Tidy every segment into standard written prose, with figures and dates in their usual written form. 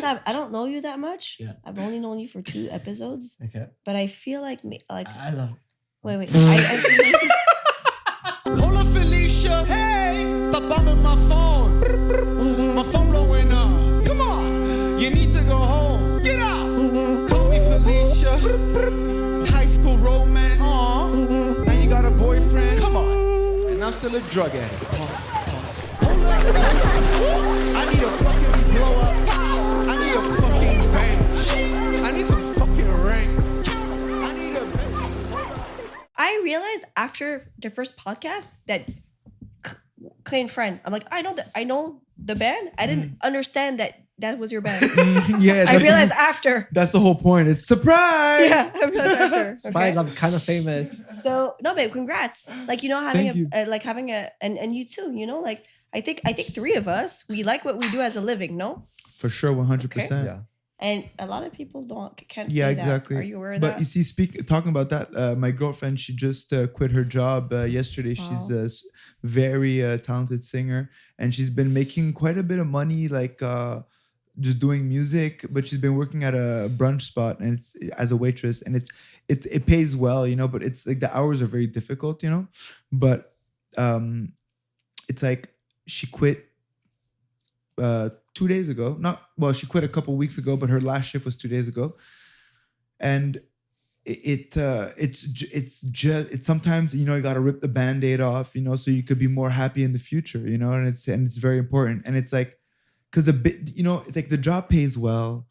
I don't know you that much. Yeah. I've only known you for 2 episodes. Okay. But I feel like I love it. wait. Hold up, Felicia. Hey, stop bumping my phone. My phone blowing up. Come on, you need to go home. Get out. Call me Felicia. High school romance. Aww. Now you got a boyfriend. Come on. And I'm still a drug addict. Toss. Hold up. I need a fucking blow up. I need a fucking bang. I need some fucking rain. I need a bang. I realized after the first podcast that Clay and Friend. I'm like, I know the band. I didn't understand that was your band. Yeah, I realized after. That's the whole point. It's surprise. Yeah, I realized after. Surprise! Okay? I'm kind of famous. So no, babe, congrats. Like having Thank having and you too. Like I think 3 of us, we like what we do as a living. No, For sure, 100%. Yeah. and a lot of people can't. Yeah, say exactly. That. Are you aware of but that? you see, talking about that, my girlfriend, she just quit her job yesterday. Wow. She's a very talented singer, and she's been making quite a bit of money, like just doing music. But she's been working at a brunch spot, and it's as a waitress, and it pays well, But it's like the hours are very difficult, But it's like she quit 2 days ago. She quit a couple weeks ago, but her last shift was 2 days ago. And it's sometimes, you got to rip the Band-Aid off, so you could be more happy in the future, and it's very important. And it's like, because it's like the job pays well.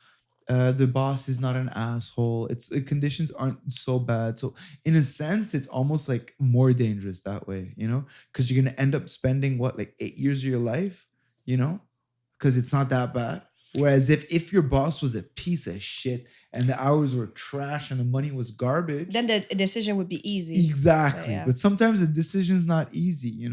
The boss is not an asshole. The conditions aren't so bad. So in a sense, it's almost like more dangerous that way, because you're going to end up spending 8 years of your life, because it's not that bad. Whereas if your boss was a piece of shit and the hours were trash and the money was garbage, then the decision would be easy. Exactly. Yeah. But sometimes the decision's not easy,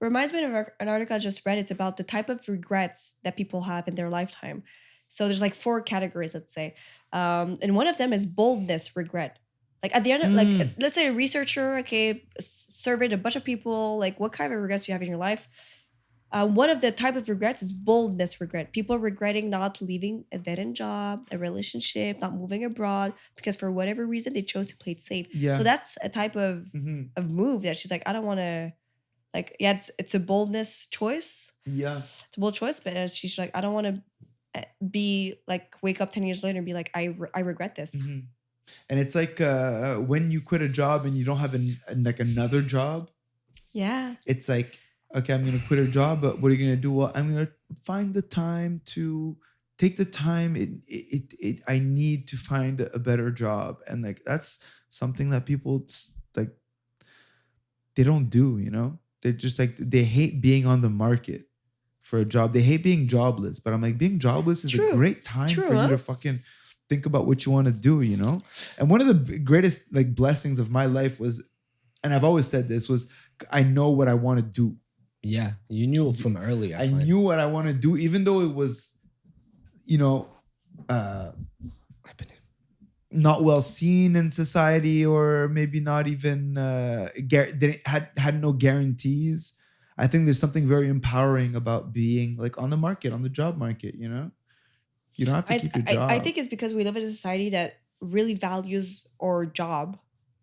Reminds me of an article I just read. It's about the type of regrets that people have in their lifetime. So there's 4 categories, let's say. And one of them is boldness regret. Like at the end of, let's say a researcher, surveyed a bunch of people, what kind of regrets do you have in your life? One of the type of regrets is boldness regret. People regretting not leaving a dead-end job, a relationship, not moving abroad, because for whatever reason, they chose to play it safe. Yeah. So that's a type of move that she's like, I don't want to, it's a boldness choice. Yeah. It's a bold choice, but she's like, I don't want to be wake up 10 years later and be like, I regret this. Mm-hmm. And it's like when you quit a job and you don't have another job. Yeah. It's like, okay, I'm gonna quit a job, but what are you gonna do? Well, I'm gonna find the time to take the time. I need to find a better job, and that's something that people they don't do. They're just they hate being on the market for a job. They hate being jobless, but I'm like, being jobless is a great time for you to fucking think about what you want to do, And one of the greatest blessings of my life was, and I've always said this, was I know what I want to do. Yeah, you knew from early. I knew what I want to do, even though it was, not well seen in society, or maybe not even had no guarantees. I think there's something very empowering about being on the market, on the job market. You don't have to keep your job. I think it's because we live in a society that really values our job.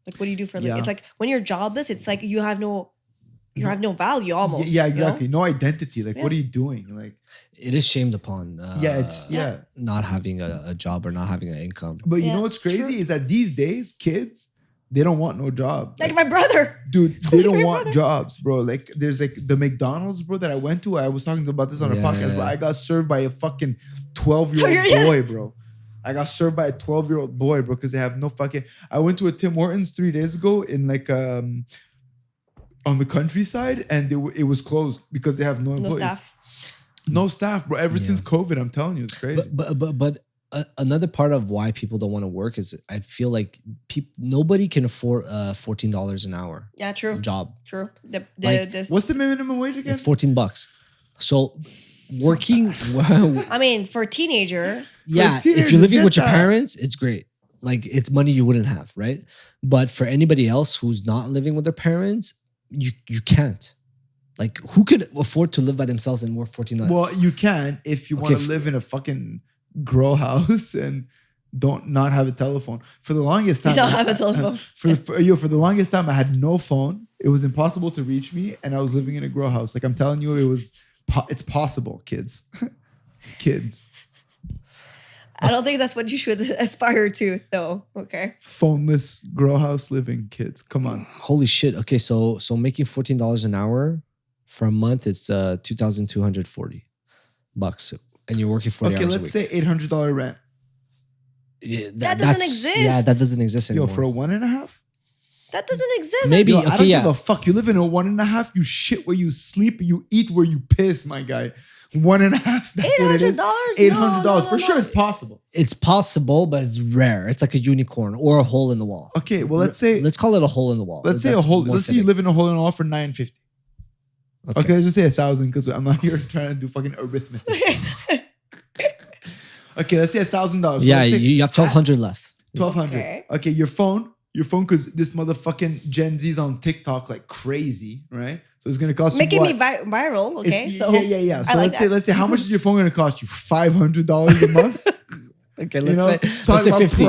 What do you do for a living? It's when you're jobless, it's you have no value almost. Yeah, exactly. No identity. What are you doing? It is shamed upon. Not having a job or not having an income. But you know what's crazy is that these days, kids, they don't want no job. My brother. Dude, they don't want jobs, bro. There's the McDonald's, bro, that I went to. I was talking about this on a podcast, but I got served by a fucking 12-year-old boy, bro. I got served by a 12-year-old boy, bro, because they have no fucking... I went to a Tim Hortons 3 days ago in on the countryside, and it was closed because they have no employees. No staff, bro. Ever since COVID, I'm telling you, it's crazy. But another part of why people don't want to work is I feel like nobody can afford $14 an hour. Yeah, true. Job. True. What's the minimum wage again? It's $14. So working. I mean, for a teenager. Yeah, if you're living with your parents, it's great. It's money you wouldn't have, right? But for anybody else who's not living with their parents, you can't. Who could afford to live by themselves and work $14? Well, you can if you want to live in a fucking grow house and don't not have a telephone. For the longest time, You don't have a telephone. For the longest time, I had no phone. It was impossible to reach me, and I was living in a grow house. Like I'm telling you, it's possible, kids. Kids. I don't think that's what you should aspire to, though. Okay. Phoneless grow house living, kids. Come on. Holy shit. Okay, so making $14 an hour for a month, it's $2,240 and you're working 40 Okay, hours a let's week. say $800 rent. Yeah, That doesn't exist. Yeah, that doesn't exist Yo, anymore. for a 1.5? That doesn't exist. Maybe Yo, I okay, don't yeah. give a fuck. You live in a 1.5. You shit where you sleep. You eat where you piss, my guy. 1.5. That's what it is. $800? $800 for sure. It's possible. It's possible, but it's rare. It's like a unicorn or a hole in the wall. Okay, well let's call it a hole in the wall. say a That's hole. more Let's say you fitting. live in a hole in the wall for $950. Okay, let's just say 1,000 because I'm not here trying to do fucking arithmetic. Okay, let's say $1,000. So Yeah, let's say you have 1,200 left. 1,200. Okay, your phone, because this motherfucking Gen Z's on TikTok like crazy, right? So it's gonna cost Making you me what? viral. Okay. It's- So yeah. So I like let's say how much is your phone gonna cost you? $500 a month. Okay, You let's know, say talk about 50.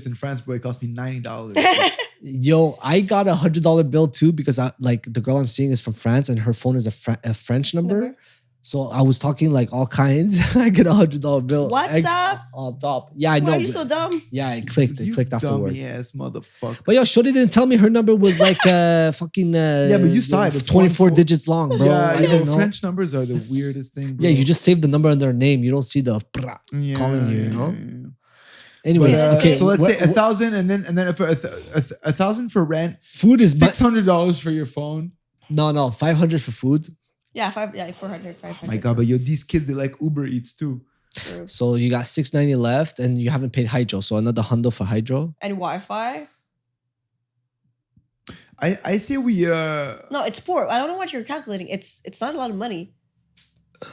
in France, but it cost me $90. Yo, I got $100 bill too because the girl I'm seeing is from France and her phone is a French number. So I was talking like all kinds. I get $100 bill. What's up? On top. Yeah, I know. Why are you so dumb? Yeah, it clicked. It You clicked afterwards. dummy ass motherfucker. But yo, Shorty didn't tell me her number was like fucking Yeah, but you saw it. It's 24 14 digits long, bro. Yeah, I didn't know. French numbers are the weirdest thing. Bro. Yeah, you just save the number under their name. You don't see the Yeah, calling you, you know? yeah. Anyways, But, okay. So let's what- say 1,000, and then for 1,000 for rent, food is $600 for your phone. no, 500 for food. Yeah, 400, 500. My God, but yo, these kids they like Uber Eats too. True. So you got 690 left and you haven't paid hydro. So another hundo for hydro. And Wi-Fi. I say we No, it's poor. I don't know what you're calculating. It's not a lot of money.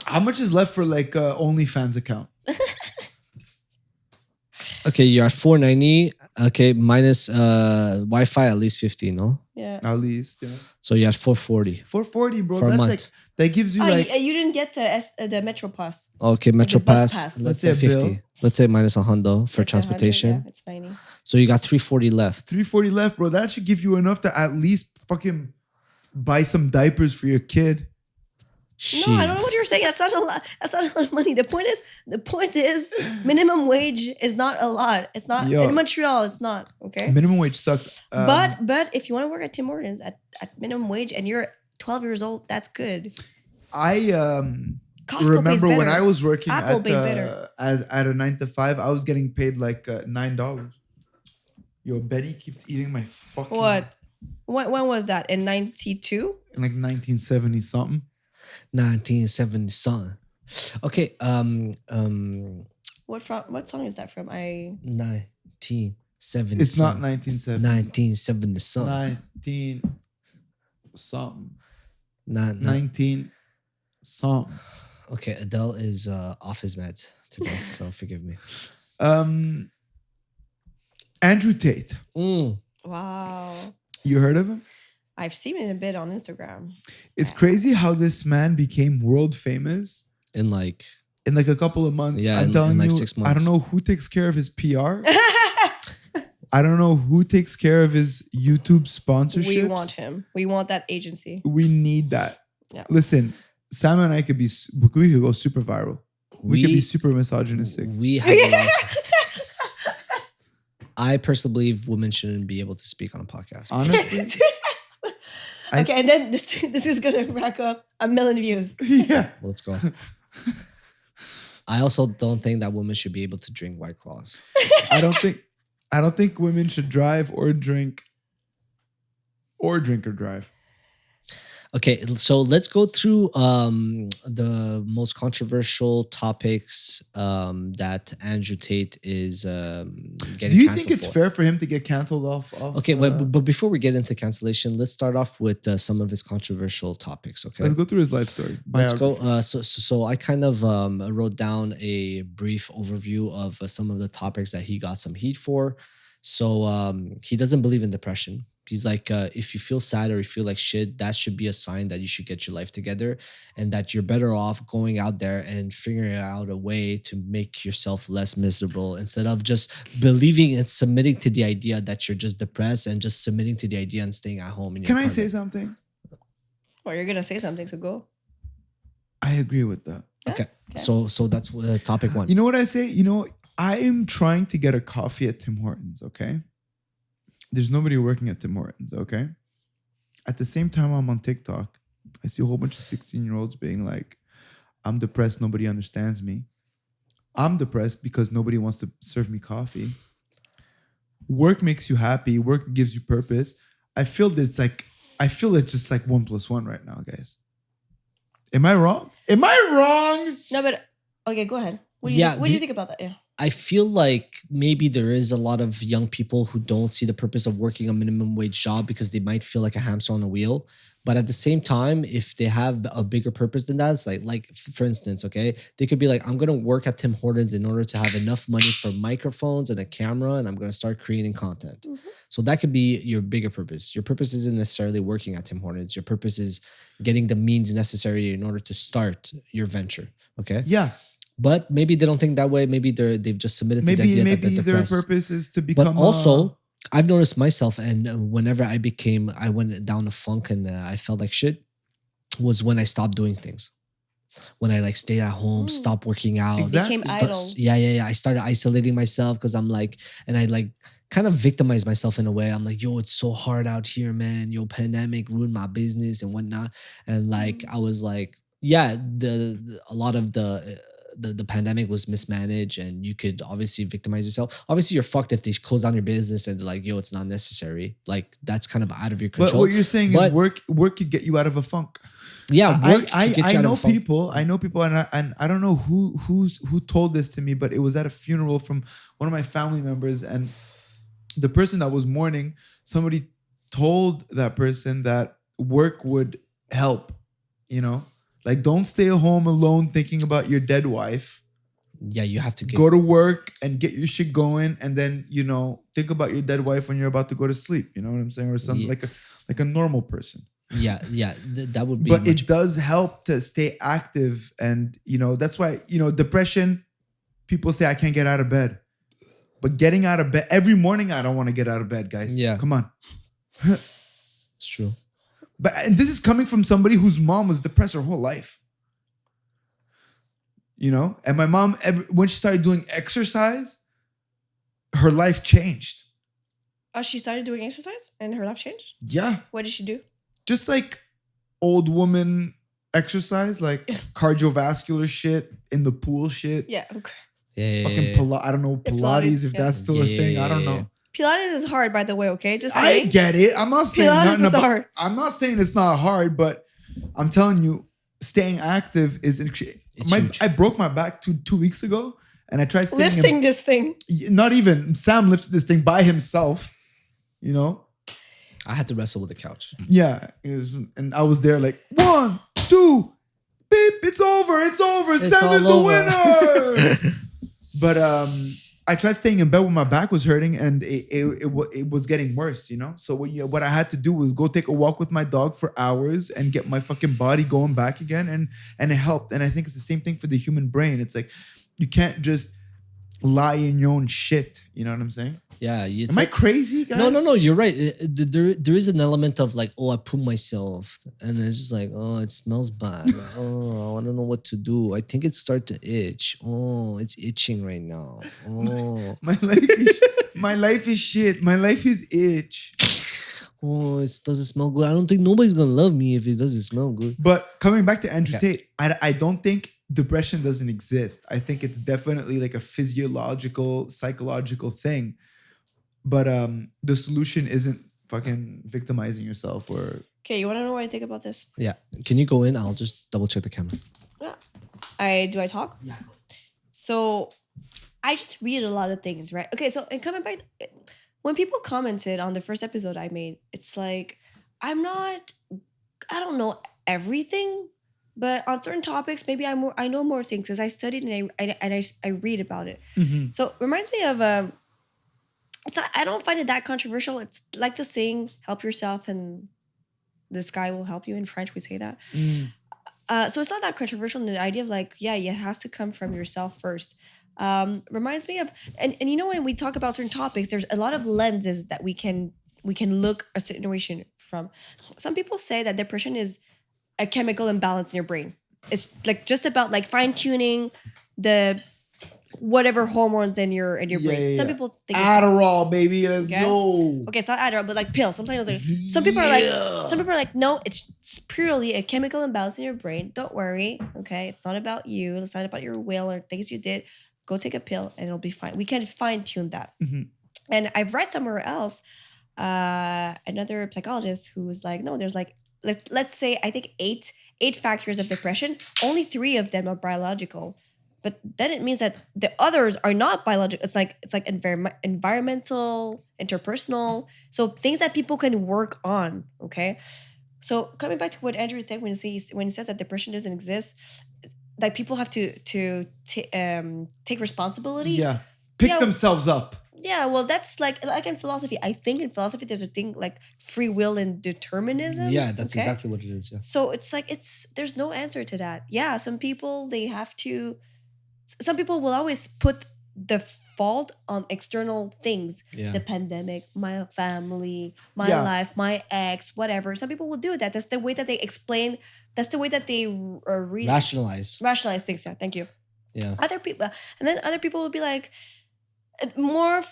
how much is left for like OnlyFans account? Okay, you're at 490. Okay, minus Wi-Fi at least 50, no? Yeah. At least, yeah. So you're at 440 440, bro. for a That's month. like that gives you Oh, like you didn't get the Metro Pass. Okay, Metro the bus Pass. pass. Let's Let's say say a 50. bill. Let's say minus a hundo for It's 100, transportation. yeah, it's 90. So you got 340 left. 340 left, bro. That should give you enough to at least fucking buy some diapers for your kid. No, I don't know what you're saying. That's not a lot. That's not a lot of money. The point is, minimum wage is not a lot. It's not Yo. in Montreal. It's not okay. Minimum wage sucks. But if you want to work at Tim Hortons at minimum wage and you're 12 years old, that's good. I Costco remember pays when better. I was working Apple at pays better. at a 9 to 5, I was getting paid like $9. Yo, Betty keeps eating my fucking What? When was that? In 92? in like 1970 something. 1970 son. Okay, What song is that from? 1970 It's not son. 1970. 1970 son. 19 something. Nah. 19 something. Okay, Adele is off his meds today, so forgive me. Andrew Tate. Wow. You heard of him? I've seen it a bit on Instagram. It's crazy how this man became world famous In like in like a couple of months. Yeah, I'm in telling like you, 6 I months. don't know who takes care of his PR. I don't know who takes care of his YouTube sponsorships. We want him. We want that agency. We need that. Yeah. Listen, Sam and I we could go super viral. We could be super misogynistic. We have a lot. I personally believe women shouldn't be able to speak on a podcast. Honestly. Okay, and then this is gonna rack up 1 million views. Yeah. Let's go. I also don't think that women should be able to drink White Claws. I don't think women should drive or drink or drive. Okay, so let's go through the most controversial topics that Andrew Tate is getting. Do you canceled think it's for. fair for him to get canceled off? Okay, but before we get into cancellation, let's start off with some of his controversial topics. Okay, let's go through his life story. let's go. Biography. So I kind of wrote down a brief overview of some of the topics that he got some heat for. So he doesn't believe in depression. He's like, if you feel sad or you feel like shit, that should be a sign that you should get your life together and that you're better off going out there and figuring out a way to make yourself less miserable instead of just believing and submitting to the idea that you're just depressed and just submitting to the idea and staying at home. In your Can I say apartment. something? Well, you're gonna say something, so go. I agree with that. Okay. So that's topic one. You know what I say? I am trying to get a coffee at Tim Hortons, okay? There's nobody working at Tim Hortons, okay? At the same time, I'm on TikTok. I see a whole bunch of 16-year-olds being like, I'm depressed, nobody understands me. I'm depressed because nobody wants to serve me coffee. Work makes you happy. Work gives you purpose. I feel it's just like 1 + 1 right now, guys. Am I wrong? Am I wrong? No, but okay, go ahead. What do you think about that? Yeah. I feel like maybe there is a lot of young people who don't see the purpose of working a minimum wage job because they might feel like a hamster on a wheel. But at the same time, if they have a bigger purpose than that, it's like for instance, okay, they could be like, I'm going to work at Tim Hortons in order to have enough money for microphones and a camera, and I'm going to start creating content. Mm-hmm. So that could be your bigger purpose. Your purpose isn't necessarily working at Tim Hortons. Your purpose is getting the means necessary in order to start your venture. Okay. Yeah. But maybe they don't think that way. Maybe they've just submitted to the idea that Maybe they're their depressed. purpose is to become. But also, I've noticed myself, and whenever I went down a funk and I felt like shit, was when I stopped doing things. When I like stayed at home, stopped working out. Exactly. Became idle. Yeah. I started isolating myself because I'm like, and I like kind of victimized myself in a way. I'm like, yo, it's so hard out here, man. Yo, pandemic ruined my business and whatnot. And like, I was like, yeah, a lot of the pandemic was mismanaged and you could obviously victimize yourself. Obviously, you're fucked if they close down your business and they're like, yo, it's not necessary. Like, that's kind of out of your control. But what you're saying is work could get you out of a funk. Yeah, work I could get you out know of a funk. people. I know people, and I don't know who told this to me, but it was at a funeral from one of my family members, and the person that was mourning, somebody told that person that work would help. Like, don't stay home alone thinking about your dead wife. Yeah, you have to Go to work and get your shit going, and then think about your dead wife when you're about to go to sleep. You know what I'm saying, or something like a normal person. Yeah, that would be. But it does help to stay active, and that's why depression. People say I can't get out of bed, but getting out of bed every morning, I don't want to get out of bed, guys. Yeah, come on. It's true. And this is coming from somebody whose mom was depressed her whole life. And my mom, when she started doing exercise, her life changed. Oh, she started doing exercise and her life changed? Yeah. What did she do? Just like old woman exercise, like cardiovascular shit, in the pool shit. Yeah. Okay. Yeah. Fucking I don't know, Pilates, if that's still a thing. I don't know. Pilates is hard, by the way, okay? Just I saying. get it. I'm not saying Pilates nothing is hard. I'm not saying it's not hard, but I'm telling you, staying active is huge. I broke my back two weeks ago, and I tried staying lifting this thing. Not even Sam lifted this thing by himself. I had to wrestle with the couch. Yeah, and I was there like 1, 2, beep, it's over. Sam is the winner. But I tried staying in bed when my back was hurting, and it was getting worse, So what I had to do was go take a walk with my dog for hours and get my fucking body going back again, and it helped. And I think it's the same thing for the human brain. It's like you can't just lie in your own shit. You know what I'm saying? Yeah. Am I crazy, guys? No. You're right. There is an element of like, oh, I pooped myself, and it's just like, oh, it smells bad. Oh, I don't know what to do. I think it started to itch. Oh, it's itching right now. Oh, my life is shit. My life is itch. Oh, it doesn't smell good. I don't think nobody's gonna love me if it doesn't smell good. But coming back to Andrew Tate, I don't think depression doesn't exist. I think it's definitely like a physiological, psychological thing. But the solution isn't fucking victimizing yourself or. Okay, you want to know what I think about this? Yeah. Can you go in? I'll just double check the camera. Yeah. Do I talk? Yeah. So I just read a lot of things, right? Okay, so and coming back, when people commented on the first episode I made, it's like I don't know everything, but on certain topics, maybe I know more things because I studied and I read about it. Mm-hmm. So it reminds me of it's not, I don't find it that controversial. It's like the saying, help yourself and the sky will help you. In French, we say that. So it's not that controversial. And the idea of like, yeah, it has to come from yourself first. Reminds me of, and you know, when we talk about certain topics, there's a lot of lenses that we can look a situation from. Some people say that depression is a chemical imbalance in your brain. It's like just about like fine tuning the whatever hormones in your brain. Some people think it's Adderall, baby. Let's go. okay, it's not Adderall, but like pills. Sometimes like some people are like, no, it's purely a chemical imbalance in your brain. Don't worry, okay? It's not about you. It's not about your will or things you did. Go take a pill and it'll be fine. We can fine tune that. And I've read somewhere else, another psychologist who was like, no, there's like let's say I think eight factors of depression. Only 3 of them are biological. But then it means that the others are not biological. It's like environmental, interpersonal. So things that people can work on. Okay. So coming back to what Andrew said when he says that depression doesn't exist, like people have to take responsibility. Yeah. Pick themselves up. Yeah, well, that's like in philosophy. I think in philosophy there's a thing like free will and determinism. Yeah, that's exactly what it is. Yeah. So it's like there's no answer to that. Yeah, some people some people will always put the fault on external things. Yeah. The pandemic, my family, my life, my ex, whatever. Some people will do that. That's the way that they explain. That's the way that they Rationalize things. Yeah, thank you. Yeah. Other people will be like more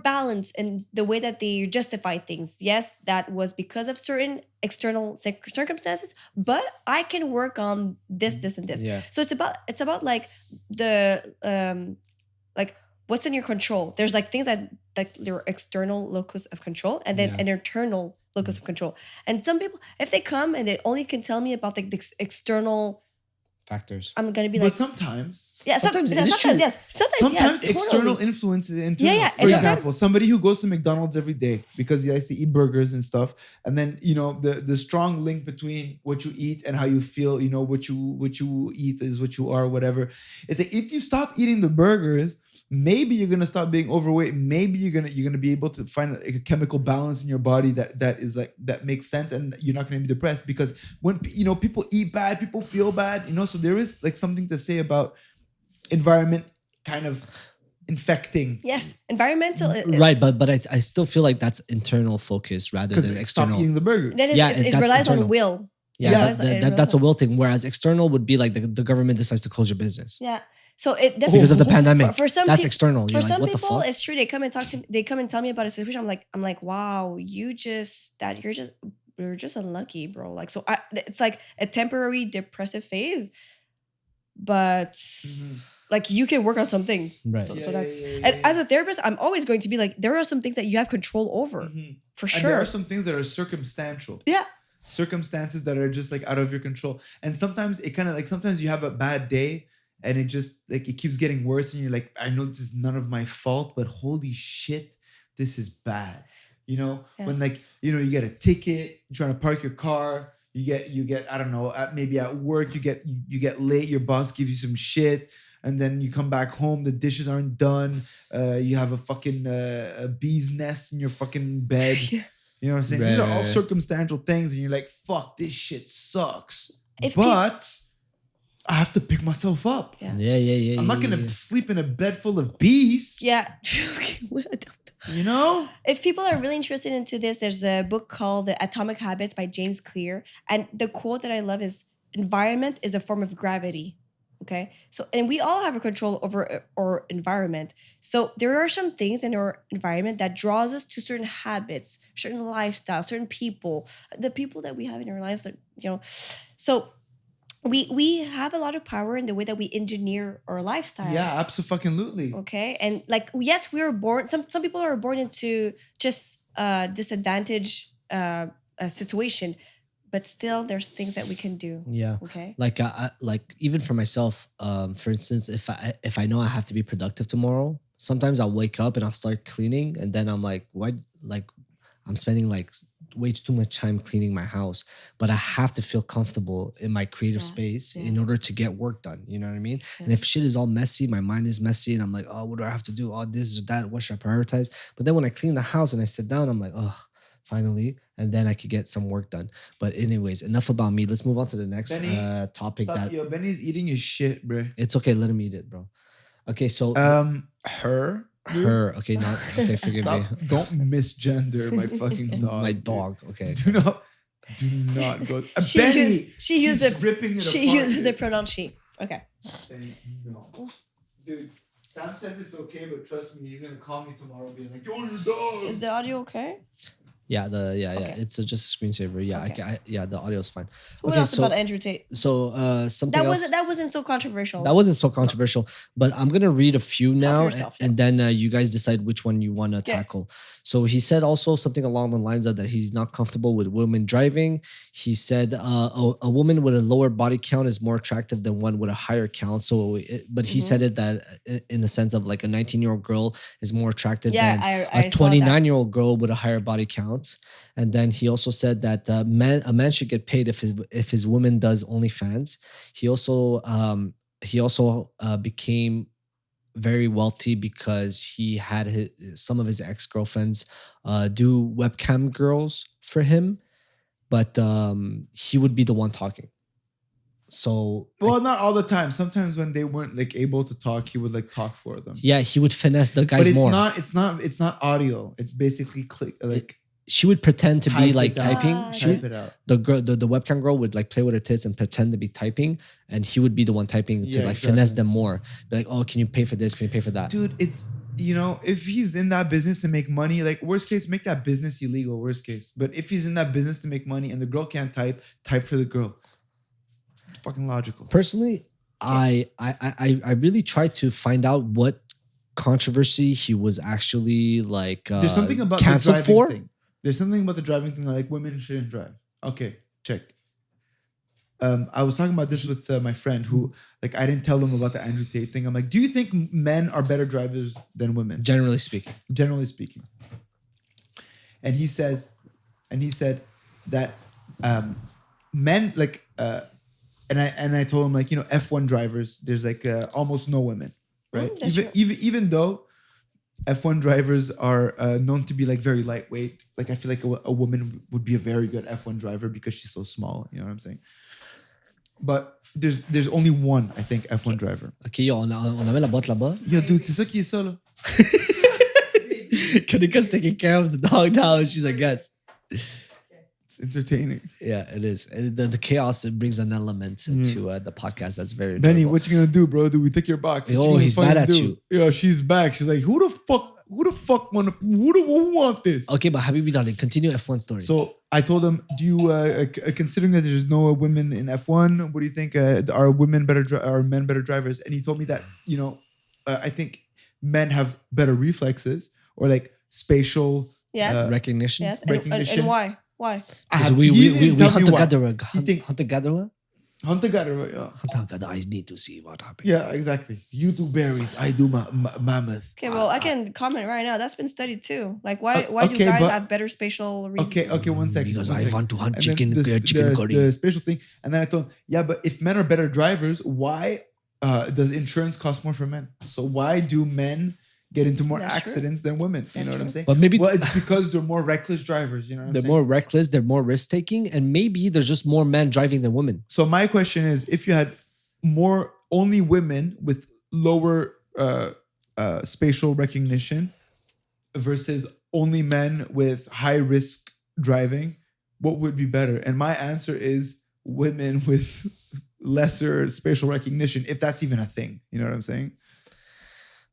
balance in the way that they justify things. Yes, that was because of certain external circumstances, but I can work on this, and this. Yeah. So it's about like the like what's in your control. There's like things that like your external locus of control, and then an internal locus of control. And some people, if they come and they only can tell me about like the external factors, I'm gonna be But like sometimes yes. Sometimes external influences internal. Yeah. For example, somebody who goes to McDonald's every day because he likes to eat burgers and stuff, and then you know the strong link between what you eat and how you feel. You know what you eat is what you are. Whatever. It's like if you stop eating the burgers, maybe you're gonna stop being overweight. Maybe you're gonna be able to find like a chemical balance in your body that makes sense, and you're not gonna be depressed because when people eat bad, people feel bad. So there is like something to say about environment kind of infecting. Yes, environmental. Right, but I still feel like that's internal focus rather than external. Stop eating the burger. That is, it relies on will. Yeah, that's a will thing. Whereas external would be like the government decides to close your business. Yeah. So it definitely because of the pandemic. For some that's external. For You're some like, what people, the fuck? it's true. They come and tell me about a situation. I'm like, wow, you're just unlucky, bro. Like, so it's like a temporary depressive phase, but like you can work on some things. Right. So that's and as a therapist, I'm always going to be like, there are some things that you have control over, for sure. And there are some things that are circumstantial. Yeah. Circumstances that are just like out of your control, and sometimes it kind of like sometimes you have a bad day. And it just like it keeps getting worse, and you're like, I know this is none of my fault, but holy shit, this is bad. When like you get a ticket, you're trying to park your car, you get I don't know, maybe at work you get late, your boss gives you some shit, and then you come back home, the dishes aren't done, you have a fucking a bee's nest in your fucking bed. You know what I'm saying? These are all circumstantial things, and you're like, fuck, this shit sucks. I have to pick myself up. Yeah. I'm not gonna sleep in a bed full of bees. Yeah. If people are really interested into this, there's a book called The Atomic Habits by James Clear. And the quote that I love is, environment is a form of gravity. Okay. So, and we all have a control over our environment. So there are some things in our environment that draws us to certain habits, certain lifestyles, certain people, the people that we have in our lives, so we have a lot of power in the way that we engineer our lifestyle. Yeah, absolutely. Okay. And like, yes, we were born, some people are born into just disadvantage situation, but still there's things that we can do. Yeah. Okay. Like even for myself, for instance, if I know I have to be productive tomorrow, sometimes I'll wake up and I'll start cleaning, and then I'm like, why? Like I'm spending like way too much time cleaning my house, but I have to feel comfortable in my creative space in order to get work done. You know what I mean? And if shit is all messy, my mind is messy, and I'm like, oh, what do I have to do? Oh, this or that. What should I prioritize? But then when I clean the house and I sit down, I'm like, oh, finally, and then I could get some work done. But anyways, enough about me. Let's move on to the next Benny, topic. Stop, yo, Benny's eating his shit, bro. It's okay. Let him eat it, bro. Okay, so her. her. Okay, not okay. Forgive me. Don't misgender my fucking dog. My dude. dog. Okay. Do not go. She used the ripping it she apart, uses the dude. pronoun she. Okay. Benny, no. Dude, Sam says it's okay, but trust me, he's gonna call me tomorrow being like, yo, your dog. Is the audio okay? Yeah, Okay. it's just a screensaver. Yeah, Okay. the audio's fine. What Okay, else so about Andrew Tate? something else. That wasn't so controversial. That wasn't so controversial, but I'm gonna read a few now, yourself, and then you guys decide which one you want to Yeah. tackle. So he said also something along the lines of that he's not comfortable with women driving. He said a woman with a lower body count is more attractive than one with a higher count. But he said it that in the sense of like a 19-year-old girl is more attractive than I a saw that. 29-year-old girl with a higher body count. And then he also said that a man should get paid if his woman does OnlyFans. He also became very wealthy because he had some of his ex-girlfriends do webcam girls for him, but he would be the one talking. So Well, not all the time. Sometimes when they weren't like able to talk, he would like talk for them. yeah, he would finesse the guys But more. it's not audio. It's basically She would pretend to be type like it out. typing. Ah, She Type would- it out. the girl, the webcam girl would like play with her tits and pretend to be typing, and he would be the one typing to Yeah, like finesse exactly. them more. Be like, oh, can you pay for this? Can you pay for that? Dude, it's if he's in that business to make money, like worst case, make that business illegal. Worst case, but if he's in that business to make money and the girl can't type for the girl. It's fucking logical. Personally, I really tried to find out what controversy he was actually like There's something about canceled the driving for. thing. There's something about the driving thing like women shouldn't drive. Okay, check. I was talking about this with my friend who like I didn't tell him about the Andrew Tate thing. I'm like, do you think men are better drivers than women? Generally speaking, Generally speaking. And he said that men like and I told him like F1 drivers there's like almost no women, right? that's true. Even though F1 drivers are known to be like very lightweight, like I feel like a woman would be a very good F1 driver because she's so small, you know what I'm saying? But there's only one, I think, F1 driver. ok, yo, on avait la boîte là-bas. Yo, dude, c'est ça qui est ça là. Kanika's taking care of the dog now, and she's a guest. It's entertaining. Yeah, it is. And the chaos, it brings an element to the podcast that's very Benny, enjoyable. what you gonna do, bro? Do we take your box? What Yo, you gonna he's fucking mad at do? you. Yo, she's back. She's like, who the fuck who want this? Okay, but Habibi darling, continue F1 story. So I told him, do you considering that there's no women in F1, what do you think? Are women better? Are men better drivers? And he told me that I think men have better reflexes or like spatial. Yes. recognition. Yes. recognition. And why? Why? Because we hunter-gatherer. Hunter-gatherer, yeah. Hunter-gatherer need to see what happened. Yeah, exactly. You do berries, I do mammoth. Okay, well, I can comment right now. That's been studied too. Like, why do okay, guys but- have better spatial reasoning? Okay, 1 second. Because one I second. want to hunt And then chicken, chicken curry. the spatial thing. And then I told him, yeah, but if men are better drivers, why does insurance cost more for men? So why do men get into more That's true. accidents than women? You know what I'm saying? But maybe Well, it's because they're more reckless drivers. You know what I'm they're saying? more reckless, they're more risk-taking, and maybe there's just more men driving than women. So my question is, if you had only women with lower spatial recognition versus only men with high risk driving, what would be better? And my answer is women with lesser spatial recognition, if that's even a thing. You know what I'm saying?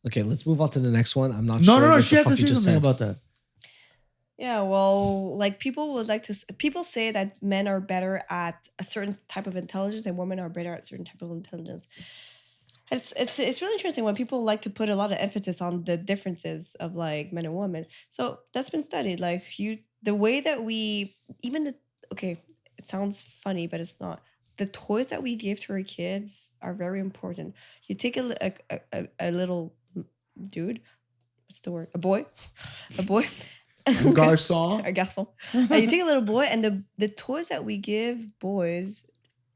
Okay, let's move on to the next one. I'm not No, sure what she the had to fuck say you just something said. about that. Yeah, well, like people say that men are better at a certain type of intelligence and women are better at certain type of intelligence. It's really interesting when people like to put a lot of emphasis on the differences of like men and women. So that's been studied. Like the way that we it sounds funny, but it's not. The toys that we give to our kids are very important. You take a little dude, what's the word? A boy. Garçon. A garçon. And you take a little boy, and the toys that we give boys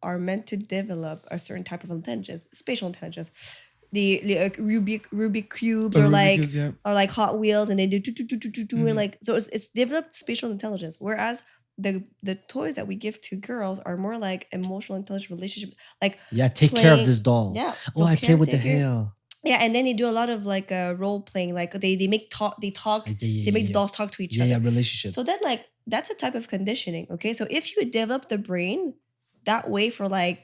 are meant to develop a certain type of intelligence, spatial intelligence. The Rubik cubes A or Rubik like cube, yeah. or like Hot Wheels, and they do Mhm. and like, so it's developed spatial intelligence. Whereas the toys that we give to girls are more like emotional intelligence, relationship, like Yeah, take care of playing- this doll. yeah. Oh, I play with the caretaker. hair. Yeah, and then they do a lot of like role playing, like they make talk, they talk, they make the dolls talk to each Yeah, other. yeah, relationship. So then, like, that's a type of conditioning. Okay, so if you develop the brain that way for like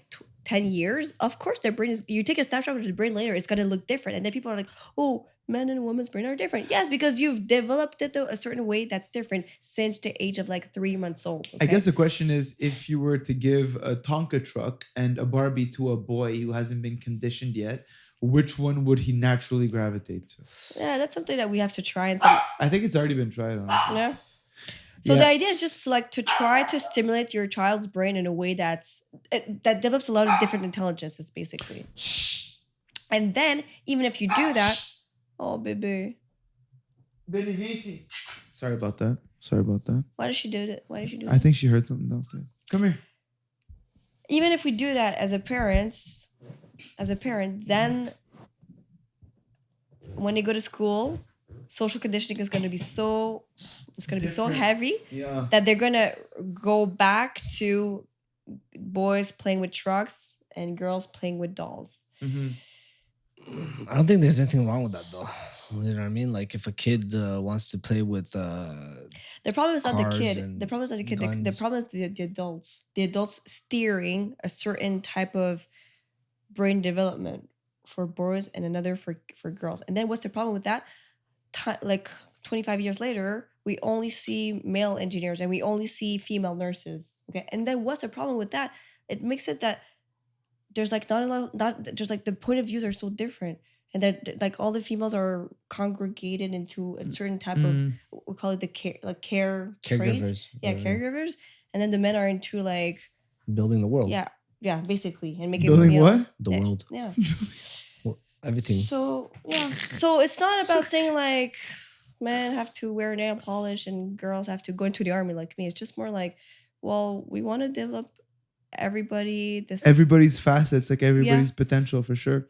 10 years, of course their brain is, you take a snapshot of the brain later, it's going to look different. And then people are like, oh, men and women's brain are different. Yes, because you've developed it a certain way that's different since the age of like 3 months old. I okay? guess the question is, if you were to give a Tonka truck and a Barbie to a boy who hasn't been conditioned yet, which one would he naturally gravitate to? Yeah, that's something that we have to try. And some, I think it's already been tried on. yeah. So Yeah. the idea is just like to try to stimulate your child's brain in a way that develops a lot of different intelligences, basically. And then, even if you do that, oh, baby, Sorry about that. Sorry about that. why did she do that? Why did she do I that? think she heard something downstairs. Come here. Even if we do that as a parent, then when they go to school, social conditioning is going to be so, it's going to be so Different. heavy Yeah. that they're going to go back to boys playing with trucks and girls playing with dolls. Mm-hmm. I don't think there's anything wrong with that though. You know what I mean? Like if a kid wants to play with The problem is not the Cars kid. and The problem is not the kid. The guns. problem is the adults. The adults steering a certain type of brain development for boys and another for girls. And then what's the problem with that? Like 25 years later, we only see male engineers and we only see female nurses. Okay, and then what's the problem with that? It makes it that there's like not just like the point of views are so different, and that like all the females are congregated into a certain type of, we call it the care traits. caregivers. Yeah, caregivers, and then the men are into like Building the world. yeah, basically, and making Building you know, what? The world. Yeah. Well, everything. So yeah, so it's not about saying like men have to wear nail polish and girls have to go into the army like me. It's just more like, well, we want to develop everybody's facets, like everybody's potential for sure.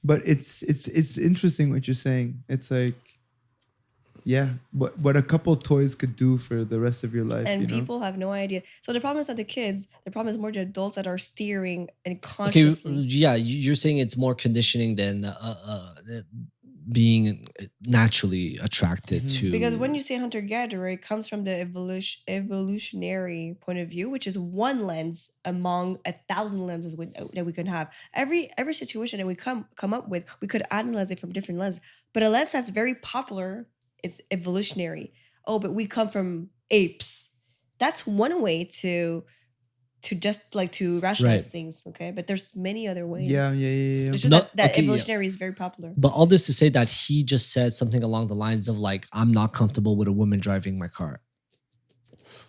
But it's interesting what you're saying. It's like, yeah, what a couple toys could do for the rest of your life. and you know? people have no idea. So the problem is not the kids. The problem is more the adults that are steering and Okay, consciously. yeah, you're saying it's more conditioning than being naturally attracted Mhm. to. Because when you say hunter gatherer, it comes from the evolutionary point of view, which is one lens among 1,000 lenses that we can have. Every situation that we come up with, we could analyze it from different lenses. But a lens that's very popular, it's evolutionary. Oh, but we come from apes. That's one way to just like to rationalize Right. things. Okay, but there's many other ways. Yeah. It's just No, that okay, yeah. evolutionary is very popular. But all this to say that he just said something along the lines of like, I'm not comfortable with a woman driving my car.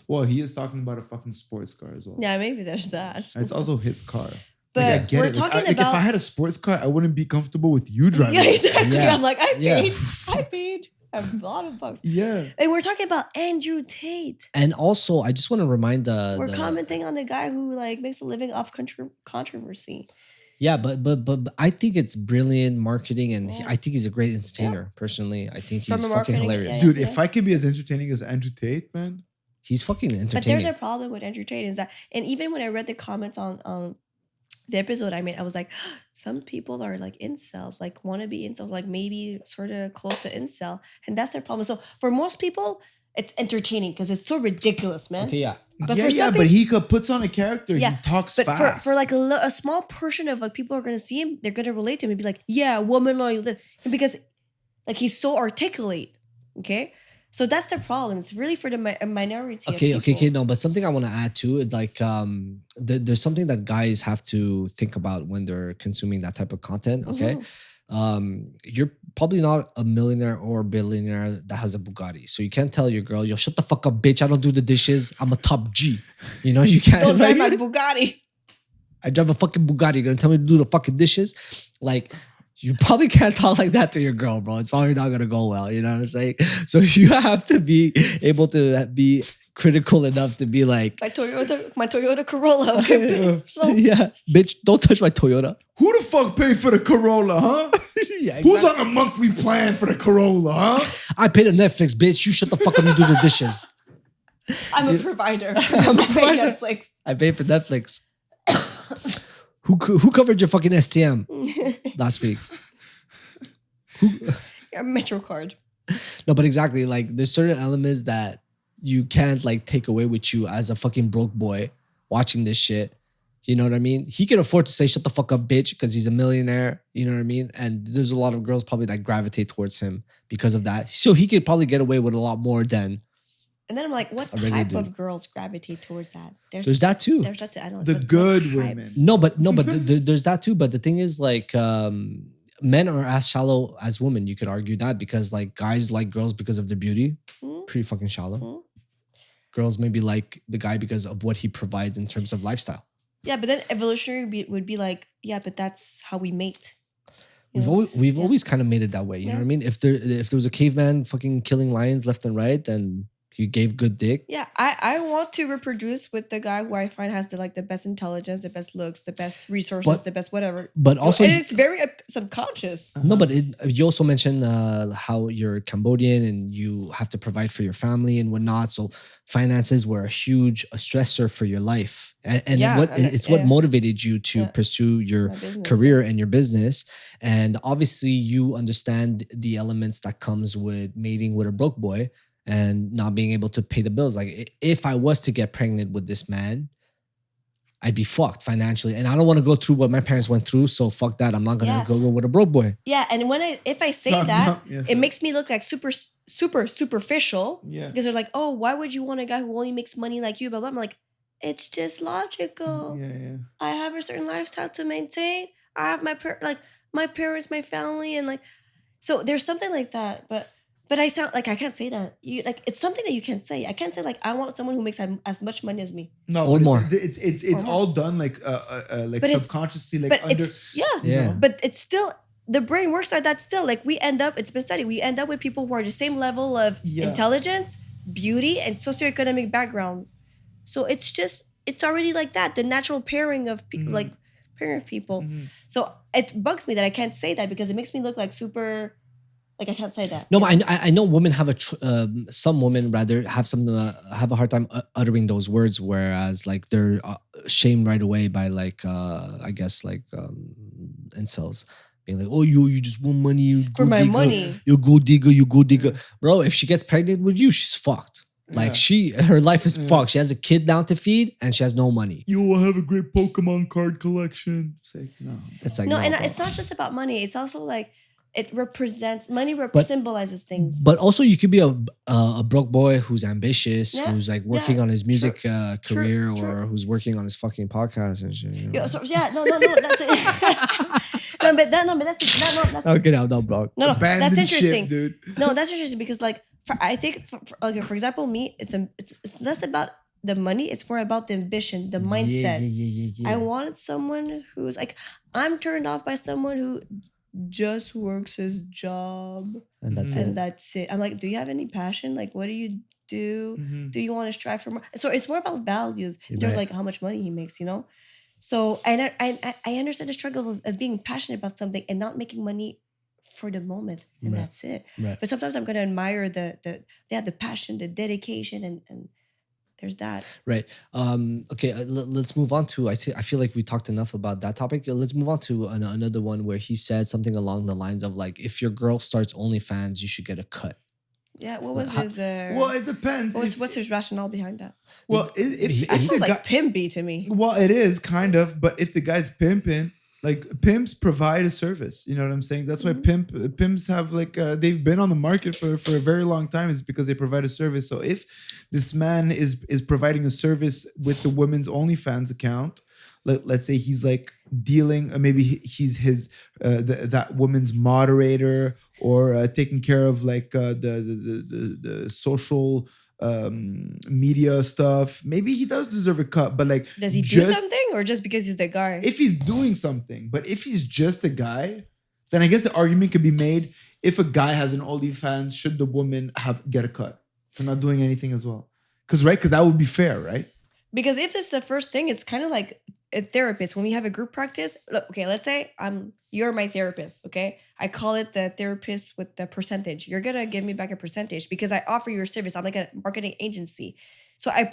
Well, he is talking about a fucking sports car as well. Yeah, maybe there's that. It's also his car. But Like, I get we're it. Like, talking like, about. if I had a sports car, I wouldn't be comfortable with you driving. Yeah, exactly. Yeah. I'm like, I Yeah. paid a lot of bucks. Yeah. And we're talking about Andrew Tate. And also, I just want to remind We're commenting on the guy who like makes a living off controversy. Yeah, but I think it's brilliant marketing, and Yeah. I think he's a great entertainer. Personally, I think From he's a fucking marketing- hilarious. yeah, Dude, yeah. if I could be as entertaining as Andrew Tate, man. He's fucking But entertaining. there's a problem with Andrew Tate is that, and even when I read the comments on the episode I made, I was like, some people are like incels, like wannabe incels, like maybe sort of close to incel, and that's their problem. So for most people, it's entertaining because it's so ridiculous, man. Okay, yeah. But yeah, for some but people, he puts on a character. Yeah, He talks but fast. for like a small portion of like people are gonna see him, they're gonna relate to him and be like, yeah, woman like this, because like he's so articulate. Okay, so that's the problem. It's really for the minority. Okay, of okay, people. no, but something I want to add to it, like, there's something that guys have to think about when they're consuming that type of content. Okay, you're probably not a millionaire or billionaire that has a Bugatti, so you can't tell your girl, "Yo, shut the fuck up, bitch! I don't do the dishes. I'm a top G." You know, you can't. Don't drive like- my Bugatti. I drive a fucking Bugatti. You're gonna tell me to do the fucking dishes? Like, you probably can't talk like that to your girl, bro. It's probably not gonna go well. You know what I'm saying? So you have to be able to be critical enough to be like, My Toyota Corolla. Okay, so, yeah, bitch, don't touch my Toyota. Who the fuck paid for the Corolla, huh? Yeah, Who's on a monthly plan for the Corolla, huh? I paid a Netflix, bitch. You shut the fuck up and do the dishes. I'm a provider. I pay Netflix. I paid for Netflix. Who covered your fucking STM last week? Your Metro card. No, but exactly, like there's certain elements that you can't like take away with you as a fucking broke boy watching this shit. You know what I mean? He can afford to say shut the fuck up, bitch, because he's a millionaire. You know what I mean? And there's a lot of girls probably that gravitate towards him because of that. So he could probably get away with a lot more than. And then I'm like, what regular type dude. of girls gravitate towards that? There's that too. There's that too. I don't know. The what good types. women. But there's that too. But the thing is, like, men are as shallow as women. You could argue that because like guys like girls because of their beauty, pretty fucking shallow. Girls maybe like the guy because of what he provides in terms of lifestyle. Yeah, but then evolutionary would be like, yeah, but that's how we mate. We've always kind of made it that way. You know what I mean? If there was a caveman fucking killing lions left and right, then he gave good dick. Yeah, I want to reproduce with the guy who I find has the best intelligence, the best looks, the best resources, the best whatever. But also, and it's very subconscious. No, but you also mentioned how you're Cambodian and you have to provide for your family and whatnot. So finances were a huge stressor for your life, and it's what motivated you to pursue your career and your business. And obviously, you understand the elements that comes with mating with a broke boy and not being able to pay the bills. Like if I was to get pregnant with this man, I'd be fucked financially. And I don't want to go through what my parents went through. So fuck that. I'm not going to go with a broke boy. Yeah. And if I say it makes me look like super superficial. Yeah. Because they're like, oh, why would you want a guy who only makes money like you? Blah, blah. I'm like, it's just logical. Yeah. I have a certain lifestyle to maintain. I have my parents, my family. And like, so there's something like that. But I sound like I can't say that. It's something that you can't say. I can't say like I want someone who makes as much money as me. No, or more. It's all done like subconsciously, like under. Yeah. But it's still the brain works like that. Still, like it's been studied. We end up with people who are the same level of intelligence, beauty, and socioeconomic background. So it's already like that. The natural pairing of people. So it bugs me that I can't say that because it makes me look like super. Like I can't say that. No, but I know women have some women rather have have a hard time uttering those words, whereas like they're shamed right away by like I guess like incels being like, oh you just want money, you for my money, you go digger, bro. If she gets pregnant with you, she's fucked. Like her life is fucked. She has a kid now to feed and she has no money. You will have a great Pokemon card collection. It's like it's like it's not just about money. It's also like. It represents money. Symbolizes things. But also, you could be a broke boy who's ambitious, who's like working on his music career, or who's working on his fucking podcast and shit. You know? That's it. but that's okay. No, bro. No, that's interesting, dude. No, that's interesting because like I think for example, me, it's less about the money. It's more about the ambition, the mindset. Yeah. I wanted someone who's like I'm turned off by someone who just works his job and that's it. I'm like, do you have any passion? Like, what do you do? Do you want to strive for more? So it's more about values. They're like how much money he makes, you know? So and I understand the struggle of being passionate about something and not making money for the moment, and that's it. But sometimes I'm gonna admire the passion, the dedication, and there's that. Right. Okay, let's move on to, I feel like we talked enough about that topic. Let's move on to another one where he said something along the lines of like, if your girl starts OnlyFans, you should get a cut. Yeah, what was his... well, it depends. What's his rationale behind that? Well, that sounds like pimpy to me. Well, it is, kind of. But if the guy's pimping, like pimps provide a service. You know what I'm saying? That's why pimps have like... they've been on the market for a very long time. It's because they provide a service. So if this man is providing a service with the women's OnlyFans account, let's say he's like dealing, maybe he's his that woman's moderator or taking care of like the social media stuff. Maybe he does deserve a cut, but like, does he do something or just because he's the guy? If he's doing something, but if he's just a guy, then I guess the argument could be made: if a guy has an OnlyFans, should the woman get a cut for not doing anything as well? Because that would be fair, right? Because if it's the first thing, it's kind of like a therapist. When we have a group practice, look, okay, let's say you're my therapist, okay? I call it the therapist with the percentage. You're gonna give me back a percentage because I offer you a service. I'm like a marketing agency. So I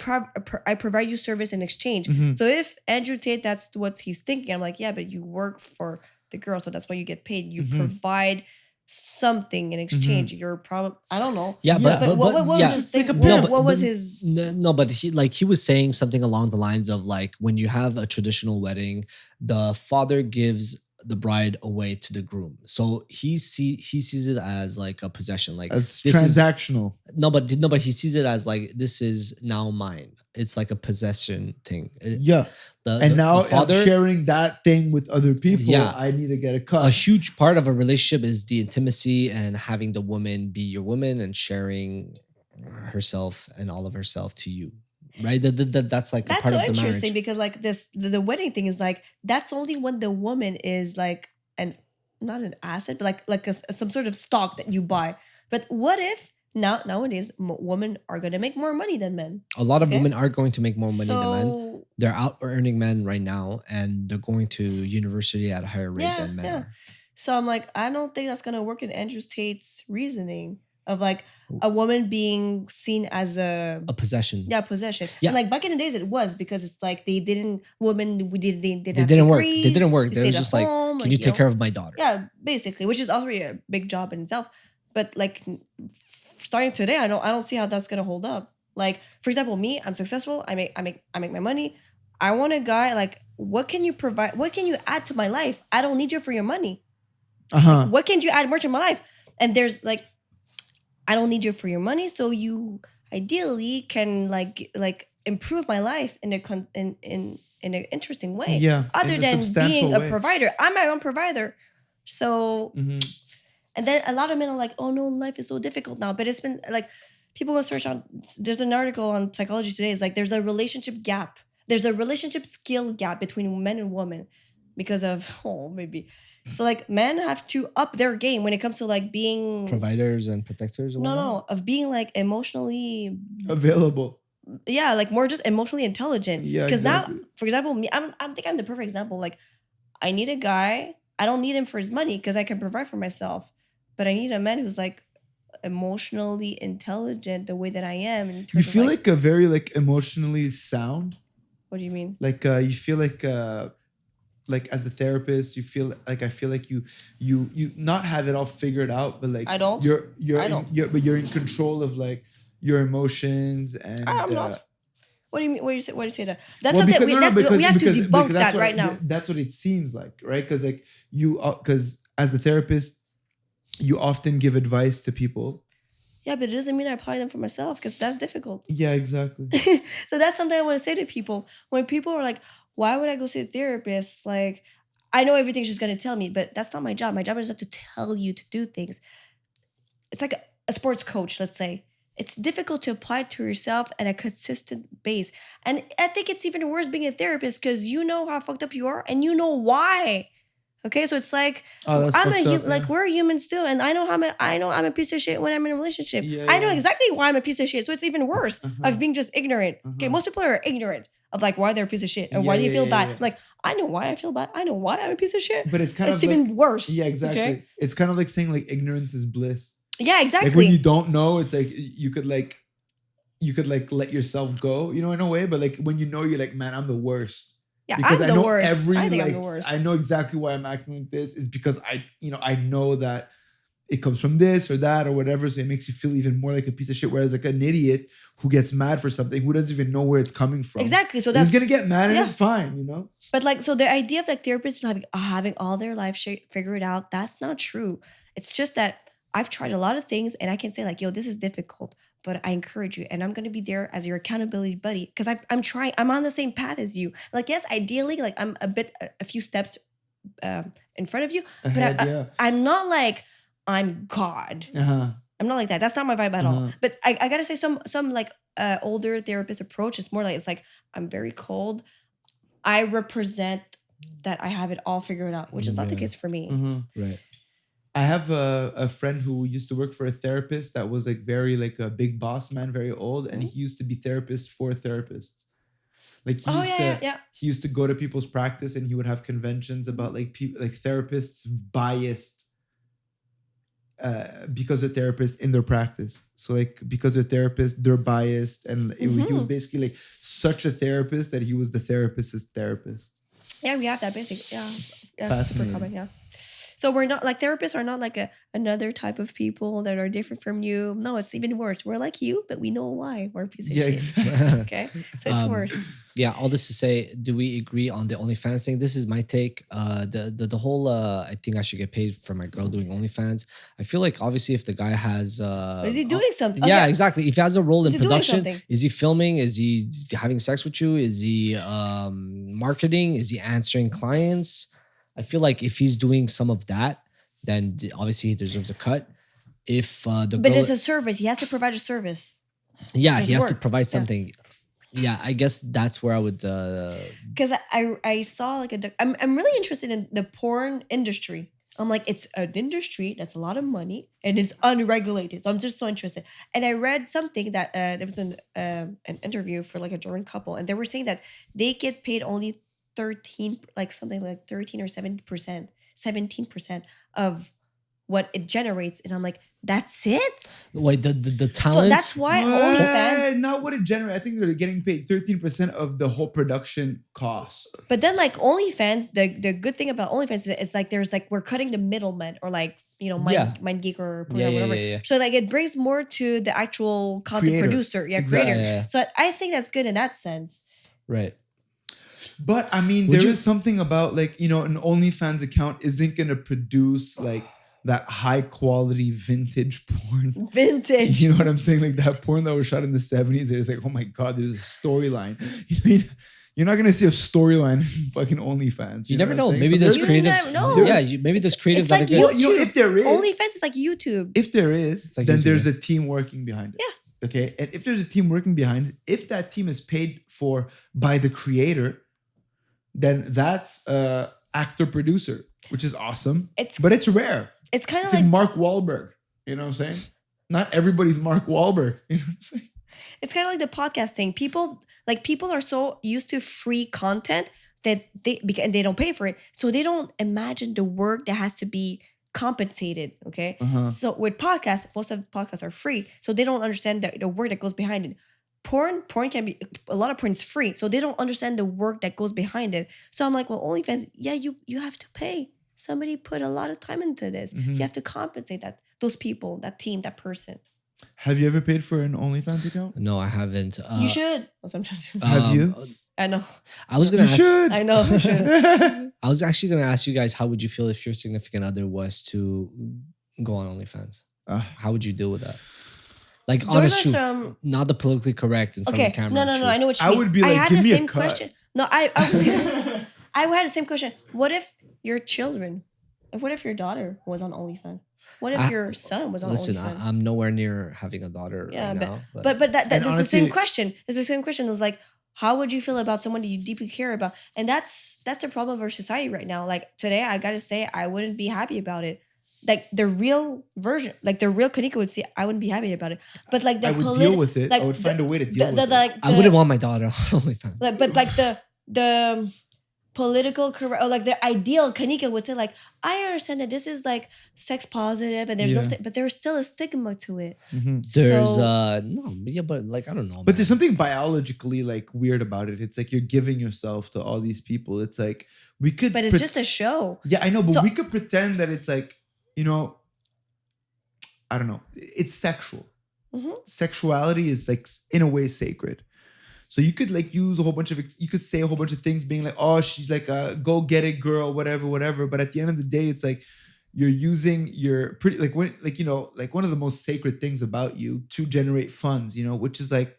provide you service in exchange. So if Andrew Tate, that's what he's thinking, I'm like, yeah, but you work for the girl, so that's why you get paid. You provide something in exchange. You're probably, I don't know. Yeah, but what was yeah. his thing? No, What was his? No, but he was saying something along the lines of like, when you have a traditional wedding, the father gives the bride away to the groom, so he sees it as like a possession, like As this transactional. But he sees it as like, this is now mine. It's like a possession thing. Yeah. The now father, I'm sharing that thing with other people. Yeah. I need to get a cut. a huge part of a relationship is the intimacy and having the woman be your woman and sharing herself and all of herself to you, right? That's like That's a part so of the interesting marriage. because like the wedding thing is like, that's only when the woman is like not an asset, but like some sort of stock that you buy. But what if nowadays women are gonna make more money than men? A lot of Okay. women are going to make more money than men. So They're out earning men right now, and they're going to university at a higher rate than men are. So I'm like, I don't think that's gonna work in Andrew Tate's reasoning of like a woman being seen as A possession. possession. Yeah. And like back in the days it was, because it's like they didn't They didn't work. They didn't work. They were stayed just at like, home, can you take know? care of my daughter? Yeah, basically, which is already a big job in itself. But like starting today, I don't see how that's gonna hold up. Like, for example, me, I'm successful. I make my money. I want a guy, like, what can you provide? What can you add to my life? I don't need you for your money. What can you add more to my life? And there's like, I don't need you for your money, so you ideally can like improve my life in an interesting way. Yeah, Other in a than substantial being a way. provider. I'm my own provider. So and then a lot of men are like, oh no, life is so difficult now. But it's been like, people go search on, there's an article on Psychology Today. It's like, there's a relationship gap. There's a relationship skill gap between men and women because of, maybe. So like, men have to up their game when it comes to like being Providers and protectors or no, of being like emotionally, Available. yeah, like more just emotionally intelligent. Yeah, Because exactly. now, for example, me, I think I'm the perfect example. Like, I need a guy. I don't need him for his money because I can provide for myself. But I need a man who's like emotionally intelligent the way that I am. In terms You feel of, like a very like emotionally sound. what do you mean? Like you feel like as a therapist, you feel like, I feel like you not have it all figured out, but like I don't. you're I don't. but you're in control of like your emotions and I'm not. What do you mean? Why do you say that? That's well, something because, we have to debunk that's that what- right now. That's what it seems like, right? Because like because as a therapist, you often give advice to people. Yeah, but it doesn't mean I apply them for myself because that's difficult. Yeah, exactly. So that's something I want to say to people. When people are like, why would I go see a therapist? Like, I know everything she's going to tell me, but that's not my job. My job is not to tell you to do things. It's like a sports coach, let's say. It's difficult to apply to yourself at a consistent base. And I think it's even worse being a therapist because you know how fucked up you are and you know why. Okay, so it's like, Oh, that's fucked up, like yeah. we're humans too, and I know I'm a piece of shit when I'm in a relationship. Yeah, I know yeah. exactly why I'm a piece of shit, so it's even worse of being just ignorant. Okay, Uh-huh. most people are ignorant of like why they're a piece of shit and why Yeah, do you yeah, feel yeah, bad. yeah. Like, I know why I feel bad. I know why I'm a piece of shit. But it's kind It's of like, even worse. yeah, exactly. Okay? It's kind of like saying like ignorance is bliss. Yeah, exactly. Like when you don't know, it's like you could like let yourself go, you know, in a way. But like when you know, you're like, man, I'm the worst. Yeah, Because I'm I the know worst. every I think like I'm the worst. I know exactly why I'm acting like this is because I know that it comes from this or that or whatever. So it makes you feel even more like a piece of shit. Whereas like an idiot who gets mad for something, who doesn't even know where it's coming from. Exactly. So He's that's gonna get mad and yeah. it's fine, you know? But like, so the idea of like therapists having all their life figured out, that's not true. It's just that I've tried a lot of things and I can say like, yo, this is difficult, but I encourage you and I'm going to be there as your accountability buddy because I'm on the same path as you. Like, yes, ideally, like I'm a few steps in front of you, Ahead, but yeah. I'm not like, I'm God. Uh-huh. I'm not like that. That's not my vibe at all. Uh-huh. But I gotta say, some like older therapist approach is more like, it's like, I'm very cold. I represent that I have it all figured out, which is not the Yeah. case for me. Uh-huh. Right. I have a friend who used to work for a therapist that was like very like a big boss man, very old, and he used to be therapist for therapists. Like he used to go to people's practice and he would have conventions about like people like therapists biased because they're therapists in their practice. So like because they're therapists, they're biased, and he was basically like such a therapist that he was the therapist's therapist. Yeah, we have that basic. Yeah, that's super common. Yeah. So we're not like therapists are not like another type of people that are different from you. No, it's even worse. We're like you, but we know why. We're a piece of shit. Exactly. Okay, so it's worse. Yeah, all this to say, do we agree on the OnlyFans thing? This is my take. The whole I think I should get paid for my girl doing OnlyFans. I feel like obviously if the guy has is he doing something? Yeah, exactly. If he has a role in Is he doing production, something? is he filming? Is he having sex with you? Is he marketing? Is he answering clients? I feel like if he's doing some of that, then obviously he deserves a cut. If But it's a service. He has to provide a service. Yeah, His he has to work. provide something. Yeah, I guess that's where I would. Because I saw like I'm really interested in the porn industry. I'm like, it's an industry that's a lot of money and it's unregulated. So I'm just so interested. And I read something that there was an interview for like a German couple, and they were saying that they get paid only 13, like something like 13 or 17% of what it generates. And I'm like, that's it? Wait, the So talent. that's why OnlyFans. Not what it generates. I think they're getting paid 13% of the whole production cost. But then like OnlyFans, the good thing about OnlyFans is it's like there's like we're cutting the middleman or like, you know, MindGeek or whatever. So like it brings more to the actual content Creator. producer, Exactly. creator. Yeah. So I think that's good in that sense. Right. But I mean, Would there you- is something about like, you know, an OnlyFans account isn't going to produce like that high quality vintage porn. Vintage. You know what I'm saying? Like that porn that was shot in the 70s. There's like, oh my God, there's a storyline. You know, you're not going to see a storyline in fucking OnlyFans. You never what know. I'm saying? Maybe So there's You creatives. never know. Maybe there's creatives It's that like are good. Well, you know, if there is, OnlyFans is like YouTube. if there is, like then YouTube, there's yeah. a team working behind it. Yeah. Okay. And if there's a team working behind it, if that team is paid for by the creator, then that's actor producer, which is awesome. But it's rare. it's kind of It's like Mark Wahlberg. You know what I'm saying? Not everybody's Mark Wahlberg. You know what I'm saying? it's kind of like the podcast thing. People are so used to free content that and they don't pay for it, so they don't imagine the work that has to be compensated. Okay, so with podcasts, most of the podcasts are free, so they don't understand the work that goes behind it. Porn can be, a lot of porn is free, so they don't understand the work that goes behind it. So I'm like, well, OnlyFans, yeah, you have to pay. Somebody put a lot of time into this. You have to compensate those people, that team, that person. Have you ever paid for an OnlyFans account? No, I haven't. You should. That's what I'm trying to do. Have you? I know. I was gonna You ask. should. I know. You should. I was actually gonna ask you guys, how would you feel if your significant other was to go on OnlyFans? How would you deal with that? Like Those honest are truth, some- not the politically correct in front Okay. of the camera. No. truth. I know what you I mean. would be like, had give the me a same cut. question. No, I had the same question. What if your children? What if your daughter was on OnlyFans? What if your son was on Listen, OnlyFans? I'm nowhere near having a daughter Yeah, right now. but that's the honestly- same question. It's the same question. It's like, how would you feel about someone that you deeply care about? And that's the problem of our society right now. Like today, I gotta say, I wouldn't be happy about it. Like the real version, like the real Kanica would say, I wouldn't be happy about it. But like the I would deal with it. like I would find a way to deal with it. I wouldn't want my daughter on OnlyFans. but like the political correct, or like the ideal Kanica would say, like, I understand that this is like sex positive and there's no, but there's still a stigma to it. There's So- but like I don't know. But man. there's something biologically like weird about it. It's like you're giving yourself to all these people. It's like we could, But it's just a show. yeah, I know, but So- we could pretend that it's like, you know, I don't know. It's sexual. Sexuality is like in a way sacred. So you could like use a whole bunch of, you could say a whole bunch of things being like, oh, she's like a go get it girl, whatever. But at the end of the day, it's like you're using your pretty, like when, like, you know, like one of the most sacred things about you to generate funds, you know, which is like,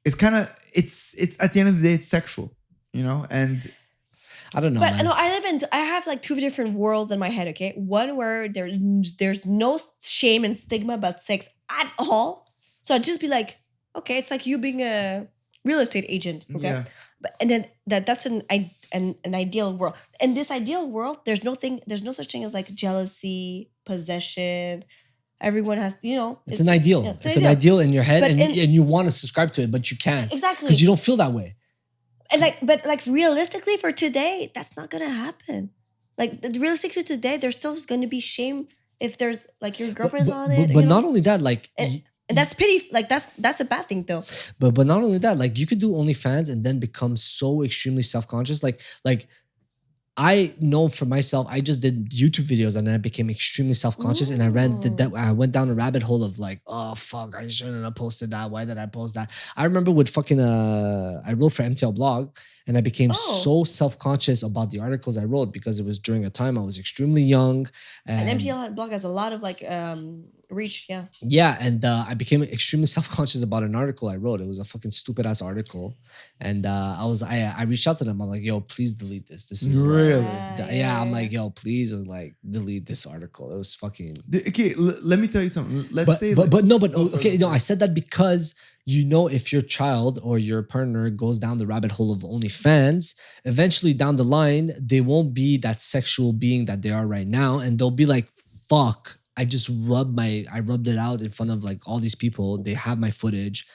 it's kind of, it's at the end of the day, it's sexual, you know, and I don't know. But man. no, I have like two different worlds in my head. Okay, one where there's no shame and stigma about sex at all. So I'd just be like, okay, it's like you being a real estate agent. Okay, yeah. but and then that's an an ideal world. In this ideal world, there's no such thing as like jealousy, possession. Everyone has, It's an ideal. yeah, It's an ideal in your head, But and in- and you want to subscribe to it, but you can't. Exactly. Because you don't feel that way. And but realistically for today, that's not gonna happen. Like realistically today, there's still going to be shame if there's like your girlfriend's on it. But not only that, like and that's pity. Like that's a bad thing though. But not only that, like you could do OnlyFans and then become so extremely self-conscious. Like I know for myself, I just did YouTube videos and then I became extremely self-conscious and I went down a rabbit hole of like, oh fuck, I shouldn't have posted that. Why did I post that? I remember with fucking I wrote for MTL Blog and I became so self-conscious about the articles I wrote because it was during a time I was extremely young. And MTL Blog has a lot of like reach, yeah. Yeah, and I became extremely self-conscious about an article I wrote. It was a fucking stupid ass article, and I reached out to them. I'm like, yo, please delete this. This is Really? Yeah. I'm like, yo, please like delete this article. It was fucking. Okay, let me tell you something. I said that because if your child or your partner goes down the rabbit hole of OnlyFans, eventually down the line they won't be that sexual being that they are right now, and they'll be like, fuck. I just rubbed it out in front of like all these people. They have my footage.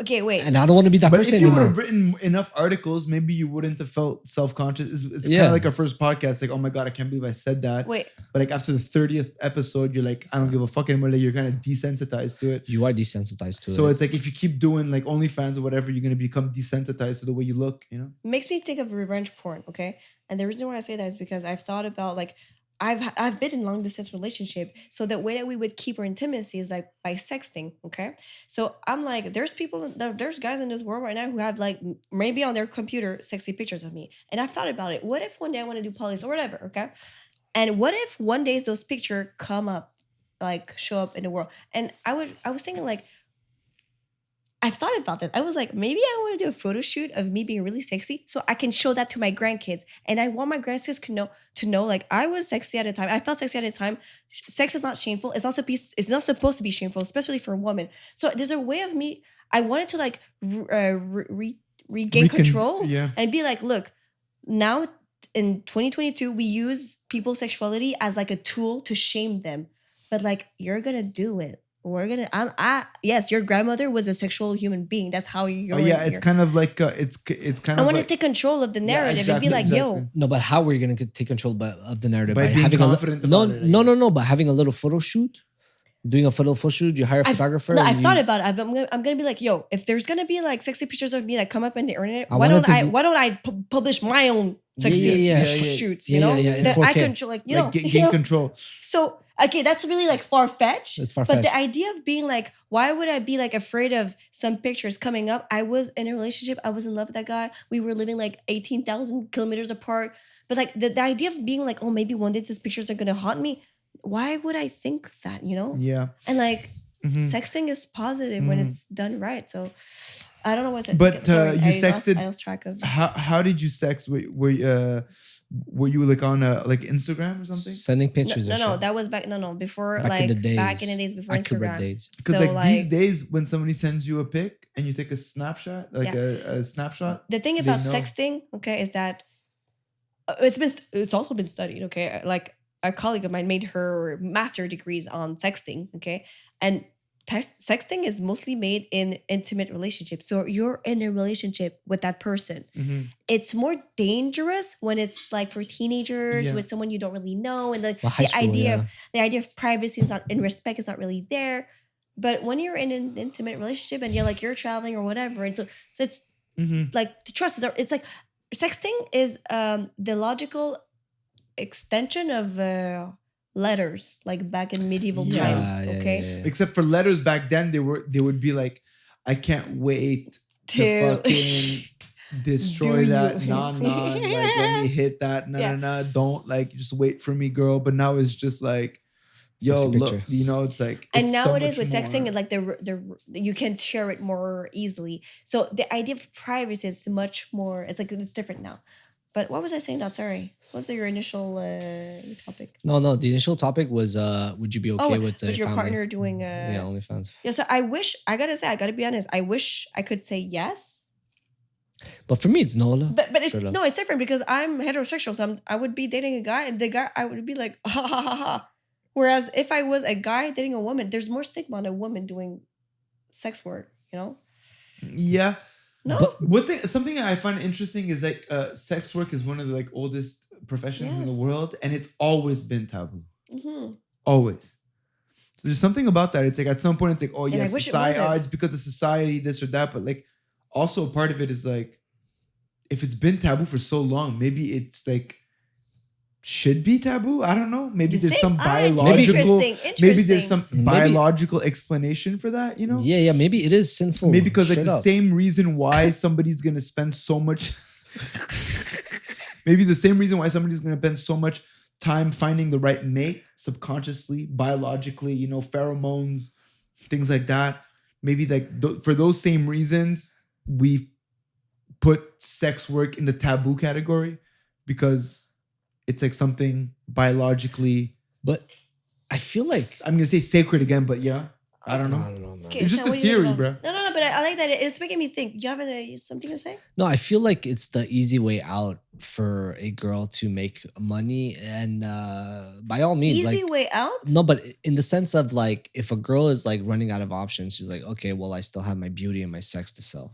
Okay, wait. And I don't want to be that But person if you would anymore. have written enough articles, maybe you wouldn't have felt self-conscious. It's kind of like our first podcast. Like, oh my God, I can't believe I said that. Wait. But like after the 30th episode, you're like, I don't give a fuck anymore. Like, you're kind of desensitized to it. You are desensitized to it. So it's like if you keep doing like OnlyFans or whatever, you're gonna become desensitized to the way you look. Makes me think of revenge porn. Okay, and the reason why I say that is because I've thought about like. I've been in long distance relationship, so the way that we would keep our intimacy is like by sexting. Okay, so I'm like, there's guys in this world right now who have like maybe on their computer sexy pictures of me, and I've thought about it. What if one day I want to do polys or whatever? Okay, and what if one day those pictures come up, like show up in the world, and I was thinking like. I thought about that. I was like, maybe I want to do a photo shoot of me being really sexy so I can show that to my grandkids. And I want my grandkids to know like I was sexy at a time. I felt sexy at a time. Sex is not shameful. It's not supposed to be shameful, especially for a woman. So there's a way of me. I wanted to like regain control and be like, look, now in 2022, we use people's sexuality as like a tool to shame them. But like, you're going to do it. Yes, your grandmother was a sexual human being. That's how you're. Oh yeah, it's kind of like it's kind I of. want to like, take control of the narrative and be exactly, like, yo. No, but how were you gonna take control of the narrative? By being having confident about it, I no. But having a little photo shoot, doing a photo shoot, you hire a photographer. No, I've thought about it. I'm gonna be like, yo, if there's gonna be like sexy pictures of me that come up in the internet, why don't I publish my own sexy shoots? You know, that 4K. I control, like gain control. So. Okay, that's really like far-fetched. It's far-fetched. But the idea of being like, why would I be like afraid of some pictures coming up? I was in a relationship. I was in love with that guy. We were living like 18,000 kilometers apart. But like the idea of being like, oh, maybe one day these pictures are going to haunt me. Why would I think that, Yeah. And like sexting is positive when it's done right. So I don't know what's it. But you sexted. I lost track of. How did you sext? Were you like on like Instagram or something? Sending pictures? No, that was back. No, before back like in the days. back in the days before Instagram. Because so, like these days, when somebody sends you a pic and you take a snapshot, like a snapshot. The thing about sexting, okay, is that it's also been studied. Okay, like a colleague of mine made her master degrees on sexting. Okay, and sexting is mostly made in intimate relationships. So you're in a relationship with that person. Mm-hmm. It's more dangerous when it's like for teenagers with someone you don't really know, and the idea of privacy is not, and respect is not really there. But when you're in an intimate relationship and you're traveling or whatever, and so it's like the trust is. It's like sexting is the logical extension of. Letters like back in medieval times, okay? Yeah. Except for letters back then, they would be like, I can't wait to fucking destroy that. Nah, like let me hit that. Nah, don't like just wait for me, girl. But now it's just like, yo, look, it's like. And nowadays so with texting, like you can share it more easily. So the idea of privacy is much more. It's like it's different now. But what was I saying? Sorry. What's your initial topic? No. The initial topic was, would you be okay with your family? Partner doing OnlyFans? Yeah. So I gotta be honest. I wish I could say yes, But for me, it's no. But it's Straight up. no, it's different because I'm heterosexual, so I would be dating a guy, and the guy I would be like ha ha ha ha. Whereas if I was a guy dating a woman, there's more stigma on a woman doing sex work. You know? Yeah. No. But something I find interesting is like sex work is one of the like oldest professions in the Yes. world, and it's always been taboo. Mhm. Always. So there's something about that. It's like at some point it's like, oh And yeah, I wish it society, wasn't. it's because of society, this or that. But like also part of it is like, if it's been taboo for so long, maybe it's like should be taboo. I don't know. Maybe You there's think? some biological. Interesting. Maybe there's some Maybe- biological explanation for that. You know. Yeah, maybe it is sinful. Maybe because like straight the up. same reason why somebody's gonna spend so much. Maybe the same reason why somebody's gonna spend so much time finding the right mate subconsciously, biologically, you know, pheromones, things like that. Maybe like for those same reasons, we put sex work in the taboo category because it's like something biologically. But I feel like I'm gonna say sacred again, but yeah, I don't know. I don't know, man. Okay, It's just so a what do you think theory, about- bro. No, but I like that. It's making me think. You have something to say? No, I feel like it's the easy way out for a girl to make money, and by all means, Easy like way out? no, but in the sense of like if a girl is like running out of options, she's like, okay, well, I still have my beauty and my sex to sell.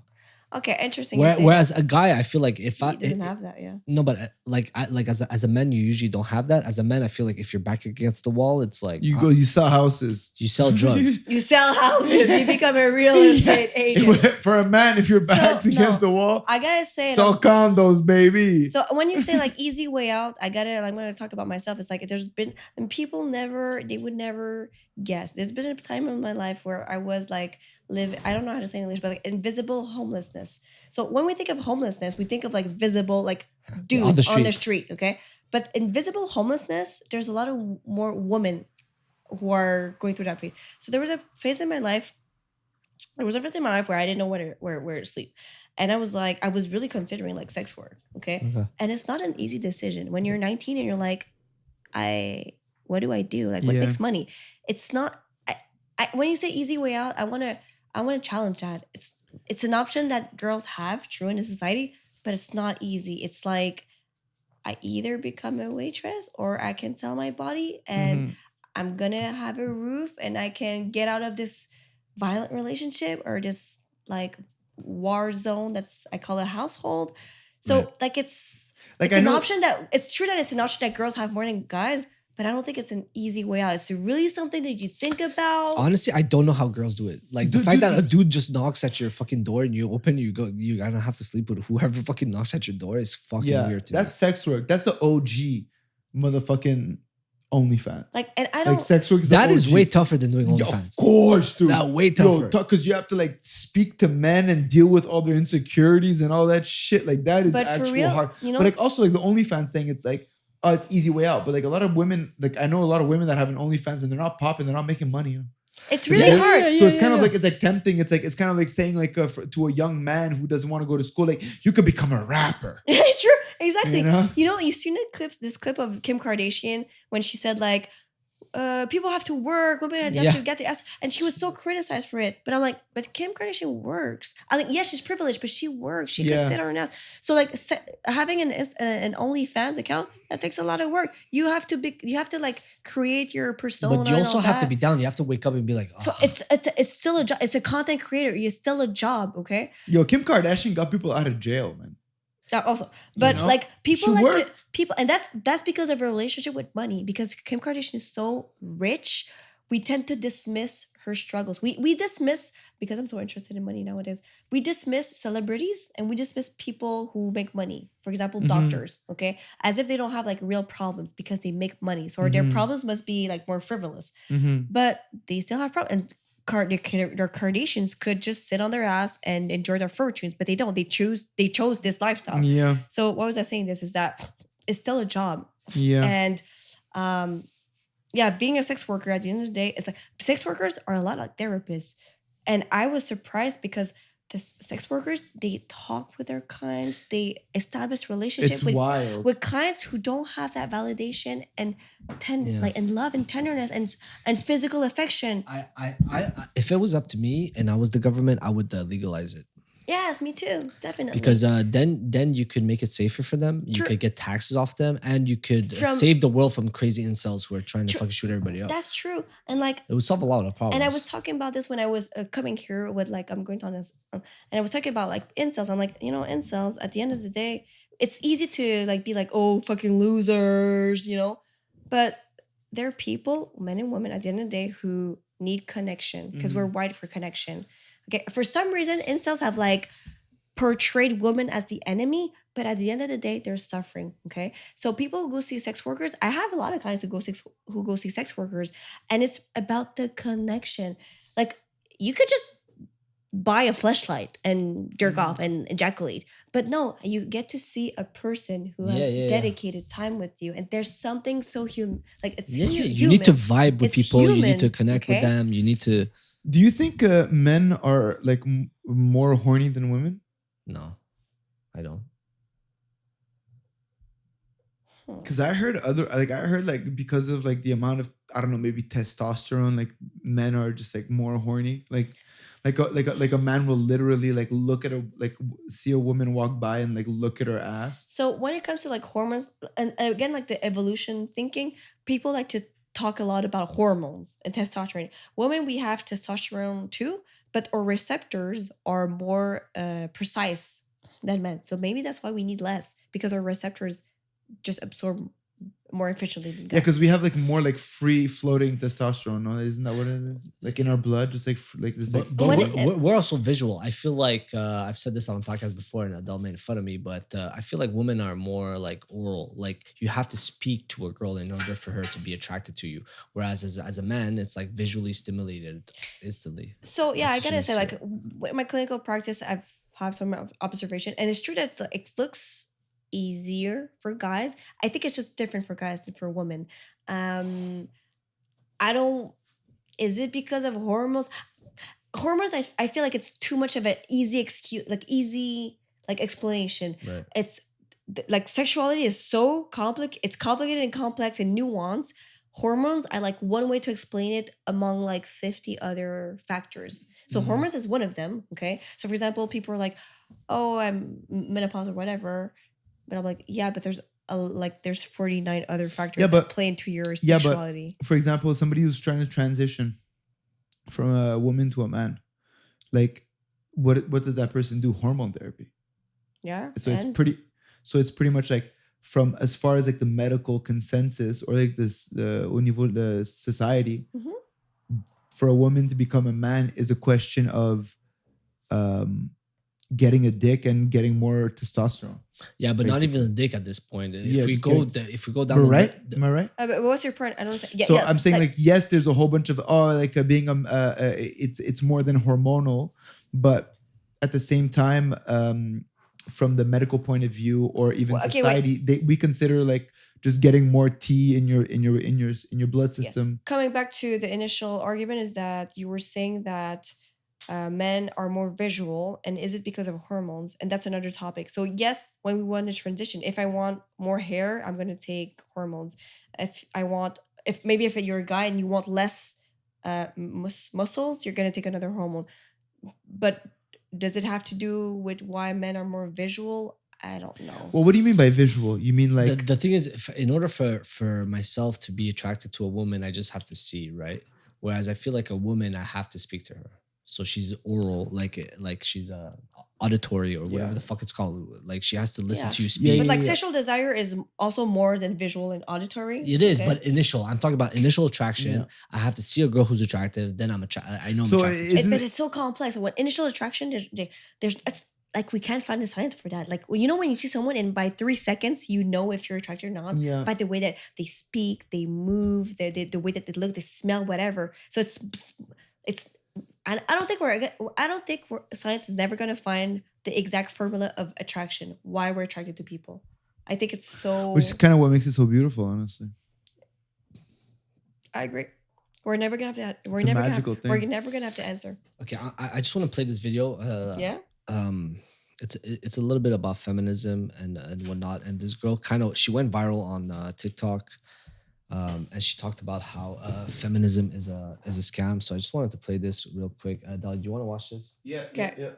Okay, interesting. you say that. Whereas a guy, I feel like if I He doesn't have that, yeah. no, but as a man, you usually don't have that. As a man, I feel like if you're back against the wall, it's like You sell houses. you sell drugs. You sell houses. You become a real estate agent. For a man, if your back's no. against the wall, I gotta say, sell condos, baby. so when you say like easy way out, I'm gonna talk about myself. It's like there's been and people they would never guess. There's been a time in my life where I was like I don't know how to say in English, but like invisible homelessness. So when we think of homelessness, we think of like visible, like dudes on the on the street. street, okay? But invisible homelessness, there's a lot of more women who are going through that phase. So there was a phase in my life. There was a phase in my life where I didn't know where to sleep. And I was really considering like sex work, okay? Okay. And it's not an easy decision. When you're 19 and you're like, what do I do? Like what Yeah. makes money? It's not when you say easy way out, I wanna challenge that. It's an option that girls have, true, in a society, but it's not easy. It's like I either become a waitress or I can sell my body and I'm gonna have a roof and I can get out of this violent relationship or this like war zone I call a household. So like it's Like I an know, option that it's true that it's an option that girls have more than guys, but I don't think it's an easy way out. It's really something that you think about. Honestly, I don't know how girls do it. Like the fact that a dude just knocks at your fucking door and you open, you're gonna have to sleep with whoever fucking knocks at your door is fucking yeah, weird to me. that's sex work. That's the OG motherfucking OnlyFans. Like, and I don't. Like sex work is That the is OG. way tougher than doing Yeah, OnlyFans. of course, dude. That way tougher. Because you have to like speak to men and deal with all their insecurities and all that shit. Like that is But for actual real, hard. you know- But like also like the OnlyFans thing, it's like, oh, it's easy way out. But like a lot of women, like I know a lot of women that have an OnlyFans and they're not popping, they're not making money. It's really Yeah, hard. So it's kind of like it's like tempting. It's kind of like saying like to a young man who doesn't want to go to school, like you could become a rapper. True, exactly. You know? You've seen this clip of Kim Kardashian when she said like, people have to work, women have Yeah. to get the ass, and she was so criticized for it. But I'm like, but Kim Kardashian works. I think yes, she's privileged, but she works. She Yeah. can sit on her ass. So like having an OnlyFans account that takes a lot of work. You have to like create your persona. But you and also all have to that. be down. You have to wake up and be like, So oh. it's still a job. It's a content creator. It's still a job. Okay. Yo, Kim Kardashian got people out of jail, man. Also, but know? like people She like to, worked. people, and that's because of a relationship with money. Because Kim Kardashian is so rich, we tend to dismiss her struggles. We dismiss, because I'm so interested in money nowadays. We dismiss celebrities and we dismiss people who make money. For example, doctors, okay, as if they don't have like real problems because they make money. So their problems must be like more frivolous, but they still have problems. And their Kardashians could just sit on their ass and enjoy their fortunes, but they don't. They chose this lifestyle. Yeah, So what was I saying? This is that it's still a job, yeah. and being a sex worker at the end of the day, it's like sex workers are a lot like therapists, and I was surprised because the sex workers, they talk with their clients, they establish relationships It's with wild. clients who don't have that validation and Yeah. like and love and tenderness and physical affection. I if it was up to me and I was the government, I would legalize it. Yes, me too. Definitely. because then you could make it safer for them. You True. could get taxes off them, and you could From- save the world from crazy incels who are trying to True. fucking shoot everybody up. That's true. And like, It would solve a lot of problems. and I was talking about this when I was coming here with like, I'm going to honest, and I was talking about like incels. I'm like, incels, at the end of the day, it's easy to like be like, oh, fucking losers, but there are people, men and women, at the end of the day, who need connection because we're wired for connection. Okay. For some reason, incels have like portrayed women as the enemy, but at the end of the day, they're suffering. Okay. So people who go see sex workers, I have a lot of clients who go see sex workers, and it's about the connection. Like, you could just buy a fleshlight and jerk off and ejaculate, but no, you get to see a person who has dedicated time with you, and there's something so human. Like, it's you human. need to vibe with It's people. You need to human, connect with okay? them. You need to. Do you think men are like more horny than women? No, I don't. Because I heard like because of like the amount of, I don't know, maybe testosterone, like men are just like more horny. Like a man will literally like look at see a woman walk by and like look at her ass. So when it comes to like hormones, and again, like the evolution thinking, people like to talk a lot about hormones and testosterone. Women, we have testosterone too, but our receptors are more precise than men. So maybe that's why we need less, because our receptors just absorb more efficiently than Yeah, guys. because we have like more like free floating testosterone. No, isn't that what it is? Like in our blood, just like there's like. But When we're also visual. I feel like I've said this on the podcast before, and Adele made fun of me. But I feel like women are more like oral. Like, you have to speak to a girl in order for her to be attracted to you. Whereas as a man, it's like visually stimulated instantly. So yeah, I That's gotta just say, like, in my clinical practice, I've have some observation, and it's true that it looks easier for guys. I think it's just different for guys than for women. I don't. Is it because of hormones? Hormones, I feel like it's too much of an easy excuse, like easy like explanation. Right. It's like sexuality is so it's complicated and complex and nuanced. Hormones are like one way to explain it among like 50 other factors. So hormones is one of them. Okay. So for example, people are like, oh, I'm menopause or whatever. But I'm like, yeah, but there's there's 49 other factors Yeah, that but- play into your Yeah, but- sexuality. For example, somebody who's trying to transition from a woman to a man, like what does that person do? Hormone therapy. Yeah. So and- it's pretty much like, from as far as like the medical consensus or like this au niveau de society, for a woman to become a man is a question of getting a dick and getting more testosterone. Yeah, but not Basically. even a dick at this point. If Yeah, we just go getting- if we go down Am I the right? li- Am I right? but what's your point? I don't say. Yeah, So yeah, I'm saying like, yes, there's a whole bunch of being it's more than hormonal, but at the same time, from the medical point of view or even Well, okay, society, we consider like just getting more tea in your blood system. coming back to the initial argument is that you were saying that men are more visual, and is it because of hormones? And that's another topic. So yes, when we want to transition, if I want more hair, I'm going to take hormones. If you're a guy and you want less muscles, you're going to take another hormone. But does it have to do with why men are more visual? I don't know. Well, what do you mean by visual? You mean like the thing is, in order for myself to be attracted to a woman, I just have to see, right? Whereas I feel like a woman, I have to speak to her. So she's oral, like she's auditory or whatever Yeah. the fuck it's called. Like, she has to listen Yeah. to you Yeah, speak. But like sexual desire is also more than visual and auditory. It is, okay? but initial. I'm talking about initial attraction. Yeah. I have to see a girl who's attractive. Then I know I'm So attracted. to her. isn't But it- it's so complex. When initial attraction, there's it's like we can't find the science for that. Like, when you see someone and by 3 seconds you know if you're attracted or not Yeah. by the way that they speak, they move, the way that they look, they smell, whatever. So it's. And I don't think science is never gonna find the exact formula of attraction. Why we're attracted to people. I think it's so. which is kind of what makes it so beautiful, honestly. I agree. We're never gonna have to. We're It's a never magical gonna. We're thing. never gonna have to answer. Okay, I just want to play this video. Yeah. It's a little bit about feminism and whatnot. And this girl she went viral on TikTok, and she talked about how feminism is a scam. So I just wanted to play this real quick. Dal, do you want to watch this? Yeah. Okay. Yeah.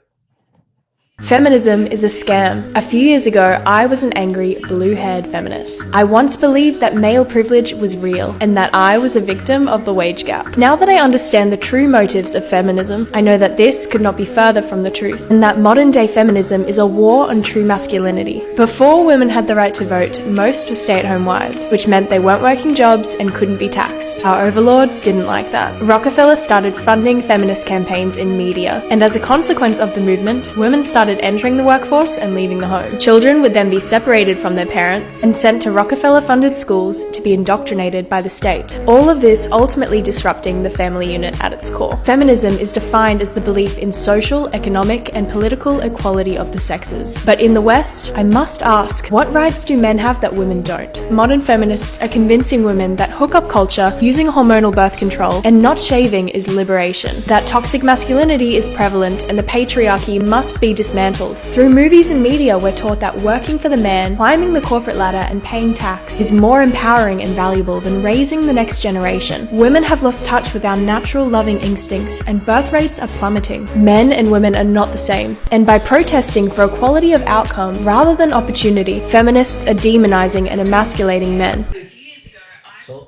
Feminism is a scam. A few years ago, I was an angry, blue-haired feminist. I once believed that male privilege was real and that I was a victim of the wage gap. Now that I understand the true motives of feminism, I know that this could not be further from the truth, and that modern-day feminism is a war on true masculinity. Before women had the right to vote, most were stay-at-home wives, which meant they weren't working jobs and couldn't be taxed. Our overlords didn't like that. Rockefeller started funding feminist campaigns in media, and as a consequence of the movement, women started entering the workforce and leaving the home. Children would then be separated from their parents and sent to Rockefeller-funded schools to be indoctrinated by the state. All of this ultimately disrupting the family unit at its core. Feminism is defined as the belief in social, economic, and political equality of the sexes. But in the West, I must ask, what rights do men have that women don't? Modern feminists are convincing women that hookup culture, using hormonal birth control, and not shaving is liberation. That toxic masculinity is prevalent and the patriarchy must be dismantled. Through movies and media, we're taught that working for the man, climbing the corporate ladder, and paying tax is more empowering and valuable than raising the next generation. Women have lost touch with our natural loving instincts, and birth rates are plummeting. Men and women are not the same. And by protesting for equality of outcome rather than opportunity, feminists are demonizing and emasculating men.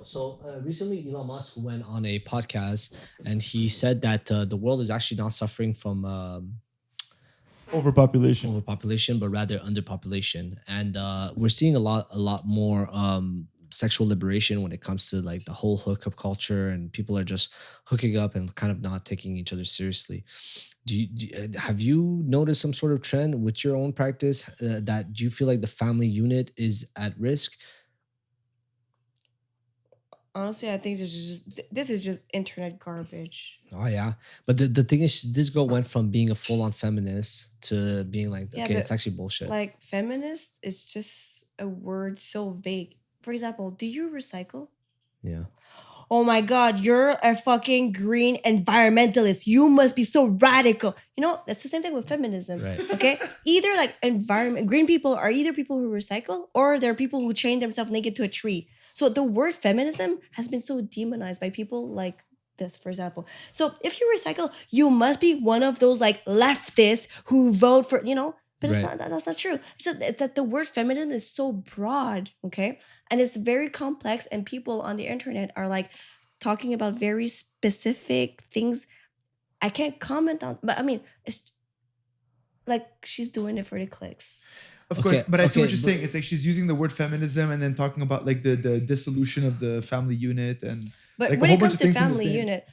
So recently Elon Musk went on a podcast and he said that the world is actually not suffering from overpopulation, but rather underpopulation. And we're seeing a lot more sexual liberation when it comes to like the whole hookup culture, and people are just hooking up and kind of not taking each other seriously. Have you noticed some sort of trend with your own practice that you feel like the family unit is at risk? Honestly, I think this is just internet garbage. Oh yeah, but the thing is, this girl went from being a full-on feminist to being like, Yeah, okay, but it's actually bullshit. like feminist is just a word so vague. For example, do you recycle? Yeah. Oh my God, you're a fucking green environmentalist. You must be so radical. You know, that's the same thing with feminism. Right. Okay? Either like green people are either people who recycle or they're people who chain themselves naked to a tree. So the word feminism has been so demonized by people like this, for example. So if you recycle, you must be one of those like leftists who vote for, but it's Right. not, that's not true. So it's that the word feminism is so broad, okay? And it's very complex, and people on the internet are like talking about very specific things I can't comment on. But I mean, it's like she's doing it for the clicks. Of course, but I see what you're but- saying. It's like she's using the word feminism and then talking about like the dissolution of the family unit and But like a when whole it bunch comes of to things in the family same. unit,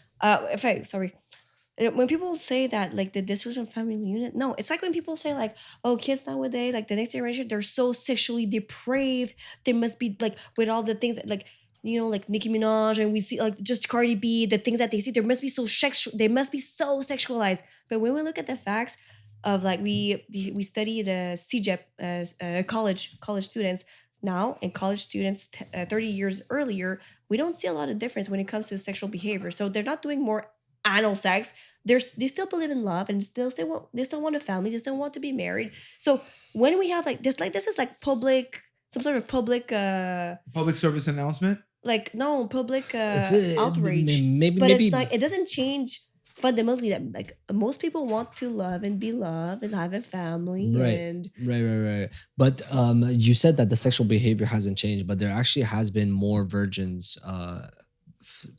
when people say that like the dissolution of family unit, no, it's like when people say like, oh, kids nowadays, like the next generation, they're so sexually depraved. They must be like with all the things that, like, like Nicki Minaj, and we see like just Cardi B, the things that they see, they must be so sexualized. But when we look at the facts of like we study the CJEP college students now, and college students 30 years earlier, we don't see a lot of difference when it comes to sexual behavior. So they're not doing more anal sex. They still believe in love, and they still want a family. They still want to be married. So when we have this is like some sort of public Service announcement. public It's outrage. maybe But it's like it doesn't change fundamentally that like most people want to love and be loved and have a family. Right. But you said that the sexual behavior hasn't changed, but there actually has been more virgins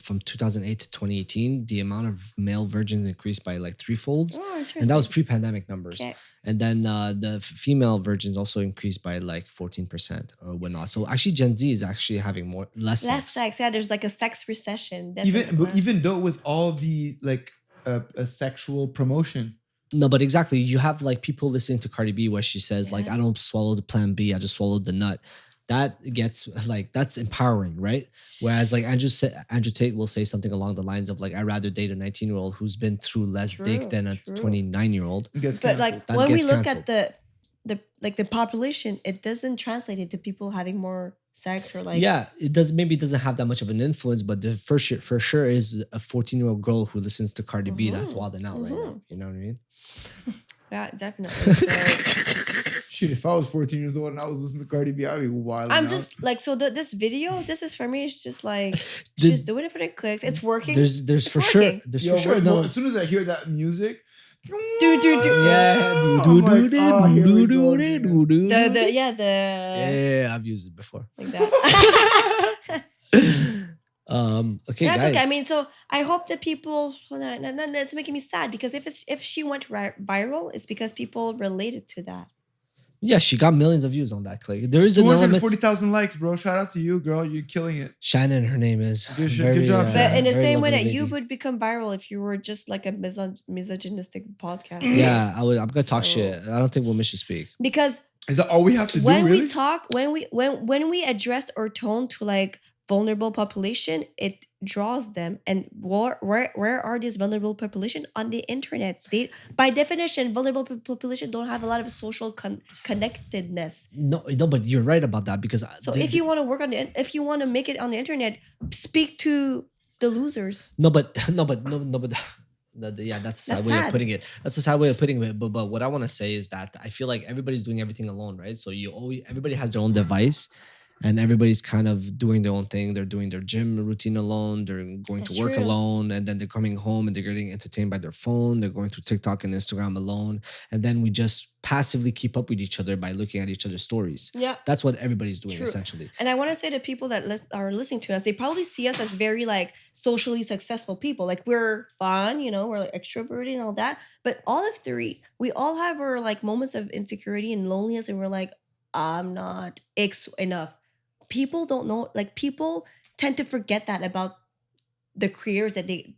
from 2008 to 2018. The amount of male virgins increased by like threefolds, and that was pre-pandemic numbers. Okay. And then the female virgins also increased by like 14% or whatnot. So actually, Gen Z is actually having less sex. Yeah, there's like a sex recession. Even though with all the like a sexual promotion. No, but exactly. You have like people listening to Cardi B where she says like, I don't swallow the plan B, I just swallowed the nut. That gets like, that's empowering, right? Whereas like Andrew Tate will say something along the lines of like, I'd rather date a 19-year-old who's been through less dick than a 29-year-old. But like when we look at the population, it doesn't translate into people having more sex or like. Yeah, it doesn't have that much of an influence, but the for sure is a 14-year-old girl who listens to Cardi B that's wilding out right now. You know what I mean? Yeah, definitely. Shit, if I was 14 years old and I was listening to Cardi B, I'd be wild. I'm just like, so this video, this is for me. It's just like she's doing it for the clicks. It's working. There's for sure. There's for sure. No, as soon as I hear that music, Yeah. I'm like, oh, here we go again. Yeah, I've used it before. like that. Okay, That's guys. okay. I mean, so I hope that people. It's making me sad because if she went viral, it's because people related to that. Yeah, she got millions of views on that clip. There is an element. 240,000 likes, bro. Shout out to you, girl. You're killing it. Shannon, her name is. Good job, But Shannon. in the very same way lovely that you lady. would become viral if you were just like a misogynistic podcast. Yeah, I'm gonna talk So- shit. I don't think women should speak. Because Is that all we have to do, when really? we talk, when we address our tone to like vulnerable population, it draws them. And where are these vulnerable population? On the internet. They, by definition, vulnerable population don't have a lot of social connectedness. No, but you're right about that because So if you want to work on if you want to make it on the internet, speak to the losers. no, but yeah, that's a sad That's way of sad. putting it. That's a sad way of putting it. But what I want to say is that I feel like everybody's doing everything alone, right? So everybody has their own device. And everybody's kind of doing their own thing. They're doing their gym routine alone. They're going That's to work true. alone. And then they're coming home and they're getting entertained by their phone. They're going through TikTok and Instagram alone. And then we just passively keep up with each other by looking at each other's stories. Yeah. That's what everybody's doing, True. essentially. And I want to say to people that are listening to us, they probably see us as very like socially successful people. Like we're fun, we're like extroverted and all that. But all of three, we all have our like moments of insecurity and loneliness, and we're like, I'm not enough. People don't know, like people tend to forget that about the creators that they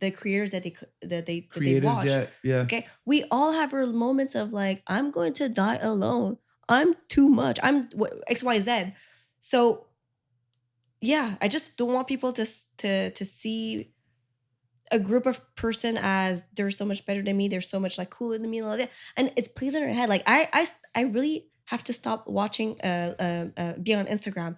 watch. Yeah. Okay, we all have our moments of like, I'm going to die alone. I'm too much. I'm XYZ. So yeah, I just don't want people to see a group of person as they're so much better than me. They're so much like cooler than me and all that. And it plays in our head. Like I really have to stop watching be on Instagram.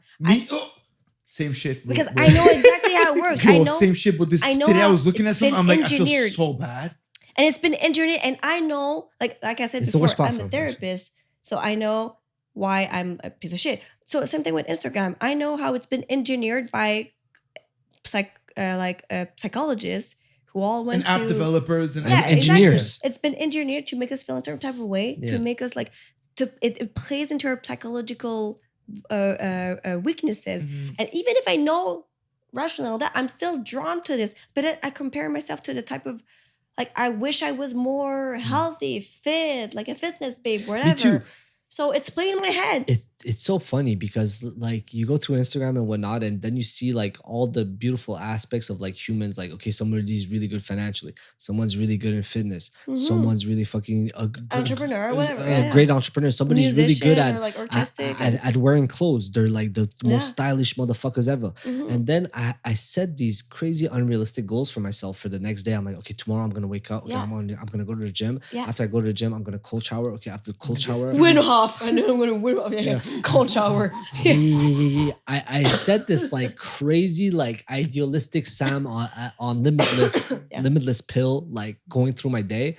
Same shit. Because I know exactly how it works. Yo, I know same shit. But I know today I how was looking at it's something. been I'm like, I feel engineered. so bad. And it's been engineered, and I know, like I said It's the before, worst I'm platform, a therapist, so I know why I'm a piece of shit. So same thing with Instagram. I know how it's been engineered by psychologists who all went And app to developers and yeah, engineers. Exactly. It's been engineered to make us feel a certain type of way, Yeah. to make us like it plays into our psychological weaknesses. Mhm. And even if I know rational that, I'm still drawn to this. But I compare myself to the type of like, I wish I was more healthy, fit, like a fitness babe, whatever. too. So it's playing in my head. It's so funny because like you go to Instagram and whatnot, and then you see like all the beautiful aspects of like humans. Like, okay, somebody's really good financially, someone's really good in fitness, Mhm. someone's really fucking Entrepreneur, whatever, a yeah. great entrepreneur. Somebody's really good Musician at or, like, artistic at wearing clothes. They're like the Yeah. most stylish motherfuckers ever. Mhm. And then I set these crazy unrealistic goals for myself for the next day. I'm like, okay, tomorrow I'm gonna wake up. Okay, Yeah. I'm gonna go to the gym. Yeah. After I go to the gym, I'm gonna cold shower. Okay, after the cold shower, Win off. I know I'm gonna win off. Yeah. Cold shower. yeah. I set this like crazy, like idealistic Sam on limitless, Yeah. limitless pill, like going through my day,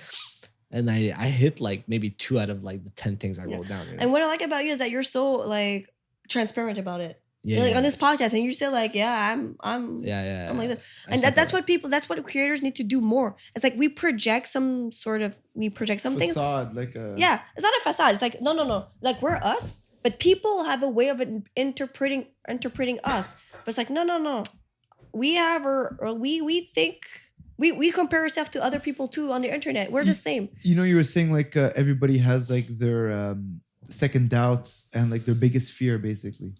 and I hit like maybe 2 out of like the 10 things I wrote down. You know? And what I like about you is that you're so like transparent about it. Yeah, You're, like yeah. on this podcast, and you're still like, yeah, I'm yeah. I'm like this. I And said that's that. that's what creators need to do more. It's like we project some things. Facade, like a Yeah, it's not a facade. It's like no. Like we're us, but people have a way of interpreting us. But it's like no. We have we think we compare ourselves to other people too on the internet. We're the same. You know, you were saying like everybody has like their second doubts and like their biggest fear, basically.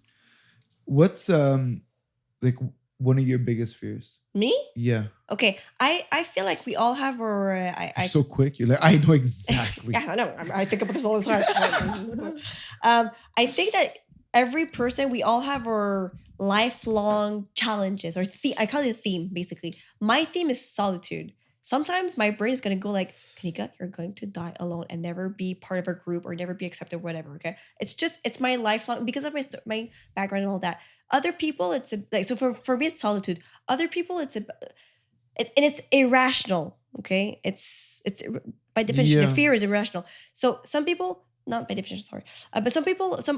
What's like one of your biggest fears? Me? Yeah, Okay, I feel like we all have our you're so quick. You're like, I know exactly. Yeah, I know. I think about this all the time. I think that every person, we all have our lifelong challenges or I call it a theme, basically. My theme is solitude. Sometimes my brain is going to go like, Kanica, you're going to die alone and never be part of a group or never be accepted, whatever, okay? It's my lifelong, because of my background and all that. Other people, so for me, it's solitude. Other people, it's irrational, okay? It's by definition, Yeah. the fear is irrational. So some people, not by definition, sorry, but some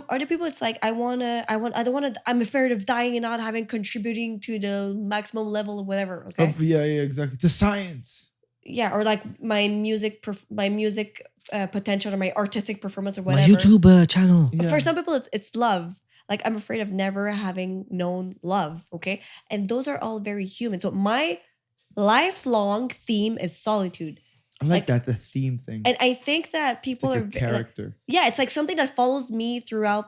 other people, it's like I'm afraid of dying and not having contributing to the maximum level of whatever, okay? Yeah, exactly. To science. or like my music potential or my artistic performance or My whatever. YouTube channel. Yeah. For some people, it's love. Like, I'm afraid of never having known love. Okay, and those are all very human. So my lifelong theme is solitude. I like that, the theme thing. And I think that It's people like are a character. it's like something that follows me throughout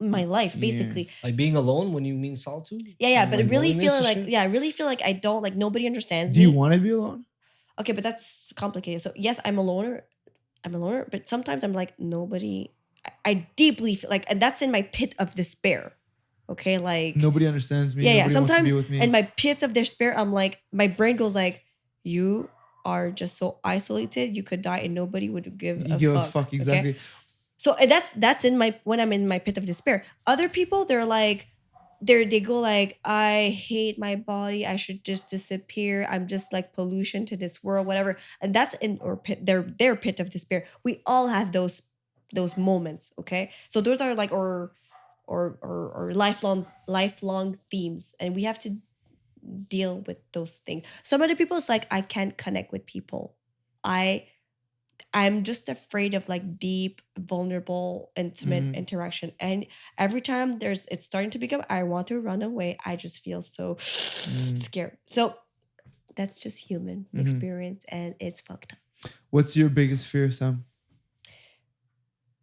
my life, basically. Like being alone when you mean solitude? Yeah, And but I like really loneliness feel and like shit? I really feel like I don't, like, nobody understands Do me. you want to be alone? Okay, but that's complicated. So yes, I'm a loner, but sometimes I'm like, nobody. I deeply feel like, and that's in my pit of despair. Okay, like Nobody understands me. yeah. Nobody wants to Sometimes be with me. in my pit of despair, I'm like, my brain goes like, you are just so isolated, you could die and nobody would give you a give fuck. a fuck, okay? exactly. So and that's in my, when I'm in my pit of despair. Other people, they're like, they go like, I hate my body, I should just disappear, I'm just like pollution to this world, whatever. And that's in or pit, their pit of despair. We all have those moments, okay? So those are like or lifelong themes, and we have to deal with those things. Some other people, it's like, I can't connect with people. I'm just afraid of like deep, vulnerable, intimate interaction. And every time it's starting to become, I want to run away, I just feel so scared. So that's just human experience, and it's fucked up. What's your biggest fear, Sam?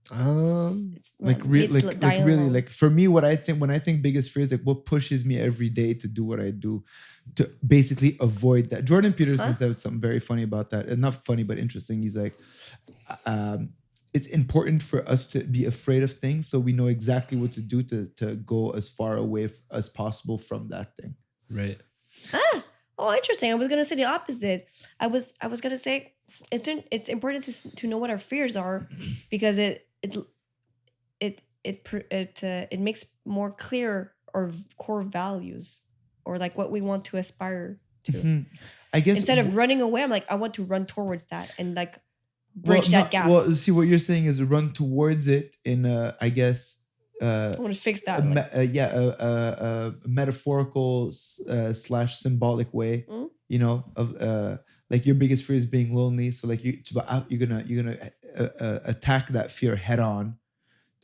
It's Like it's dying really, alone. like for me, what I think when I think biggest fear is like what pushes me every day to do what I do, to basically avoid that. Jordan Peterson said something very funny about that, and not funny but interesting. He's like, it's important for us to be afraid of things so we know exactly what to do to go as far away as possible from that thing. Right. Oh, interesting. I was gonna say the opposite. I was gonna say it's important to know what our fears are, because it makes more clear our core values, or like what we want to aspire to. I guess Instead of running away, I'm like, I want to run towards that and like bridge that gap. Well, see, what you're saying is run towards it in I guess I want to fix that. a metaphorical / symbolic way, you know, of like your biggest fear is being lonely. So like you're gonna attack that fear head on.